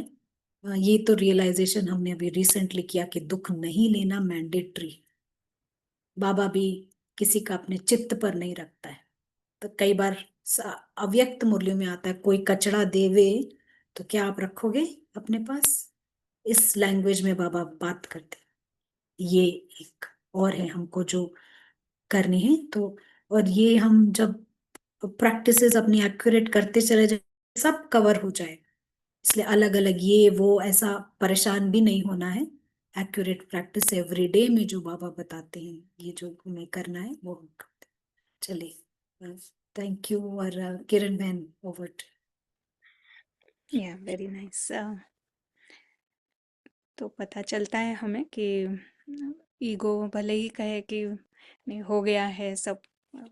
ये तो रियलाइजेशन हमने अभी रिसेंटली किया कि दुख नहीं लेना मैंडेटरी। बाबा भी किसी का अपने चित्त पर नहीं रखता है। तो कई बार अव्यक्त मुरली में आता है, कोई कचड़ा देवे तो क्या आप रखोगे अपने पास? इस लैंग्वेज में बाबा बात करते हैं। ये एक और है हमको जो करनी है। तो और ये हम जब प्रैक्टिसेस अपनी एक्यूरेट करते चले जाए, सब कवर हो जाए। इसलिए अलग अलग ये वो ऐसा परेशान भी नहीं होना है। एक्यूरेट प्रैक्टिस एवरीडे में जो बाबा बताते हैं, ये जो हमें करना है वो हम करते हैं। चलिए, थैंक यू। और किरण बहन, ओवर। या वेरी नाइस। तो पता चलता है हमें कि ईगो भले ही कहे कि नहीं हो गया है सब,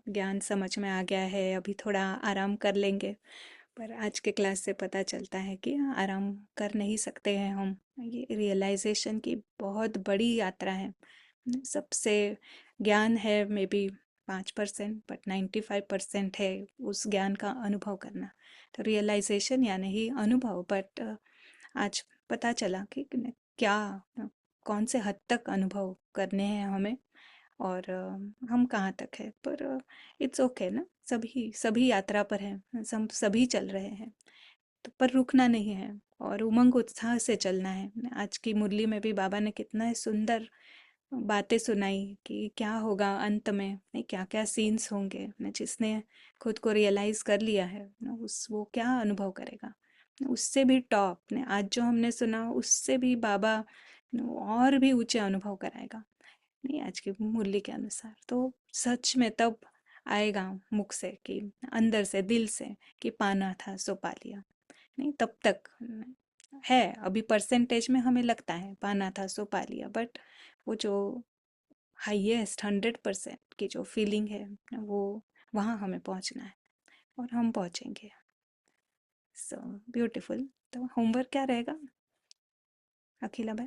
ज्ञान समझ में आ गया है, अभी थोड़ा आराम कर लेंगे, पर आज के क्लास से पता चलता है कि आराम कर नहीं सकते हैं हम। ये रियलाइजेशन की बहुत बड़ी यात्रा है। सबसे ज्ञान है मे बी 5%, बट 95% है उस ज्ञान का अनुभव करना। तो रियलाइजेशन यानी ही अनुभव, बट आज पता चला कि क्या, कौन से हद तक अनुभव करने हैं हमें, और हम कहाँ तक है। पर इट्स ओके ना, सभी सभी यात्रा पर हैं, हम सभी चल रहे हैं। तो पर रुकना नहीं है और उमंग उत्साह से चलना है। आज की मुरली में भी बाबा ने कितना सुंदर बातें सुनाई कि क्या होगा अंत में, नहीं क्या क्या सीन्स होंगे, न जिसने खुद को रियलाइज कर लिया है न उस वो क्या अनुभव करेगा। उससे भी टॉप ने आज जो हमने सुना, उससे भी बाबा और भी ऊंचे अनुभव कराएगा, नहीं आज की मुरली के अनुसार। तो सच में तब आएगा मुख से कि अंदर से दिल से कि पाना था सो पा लिया। नहीं तब तक है, अभी परसेंटेज में हमें लगता है पाना था सो पा लिया, बट वो जो हाईएस्ट 100% की जो फीलिंग है वो, वहाँ हमें पहुँचना है और हम पहुँचेंगे। So beautiful. तो होमवर्क क्या रहेगा अखिला भाई?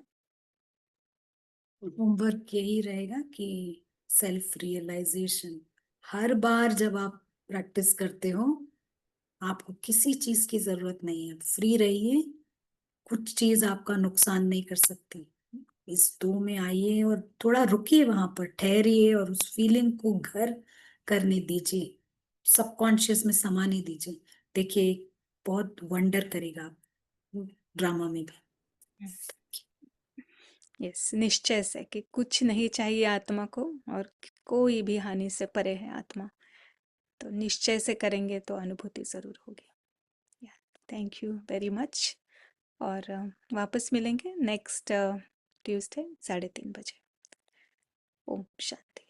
होमवर्क यही रहेगा कि सेल्फ रियलाइजेशन, हर बार जब आप प्रैक्टिस करते हो, आपको किसी चीज की जरूरत नहीं है, फ्री रहिए। कुछ चीज आपका नुकसान नहीं कर सकती। इस दो में आइए और थोड़ा रुकिए, वहां पर ठहरिए और उस फीलिंग को घर करने दीजिए, सबकॉन्शियस में समाने दीजिए। देखिए, बहुत वंडर करेगा ड्रामा में भी। यस, निश्चय से कि कुछ नहीं चाहिए आत्मा को, और कोई भी हानि से परे है आत्मा। तो निश्चय से करेंगे तो अनुभूति जरूर होगी। Thank you very much. और वापस मिलेंगे नेक्स्ट ट्यूसडे 3:30 बजे। ओम शांति।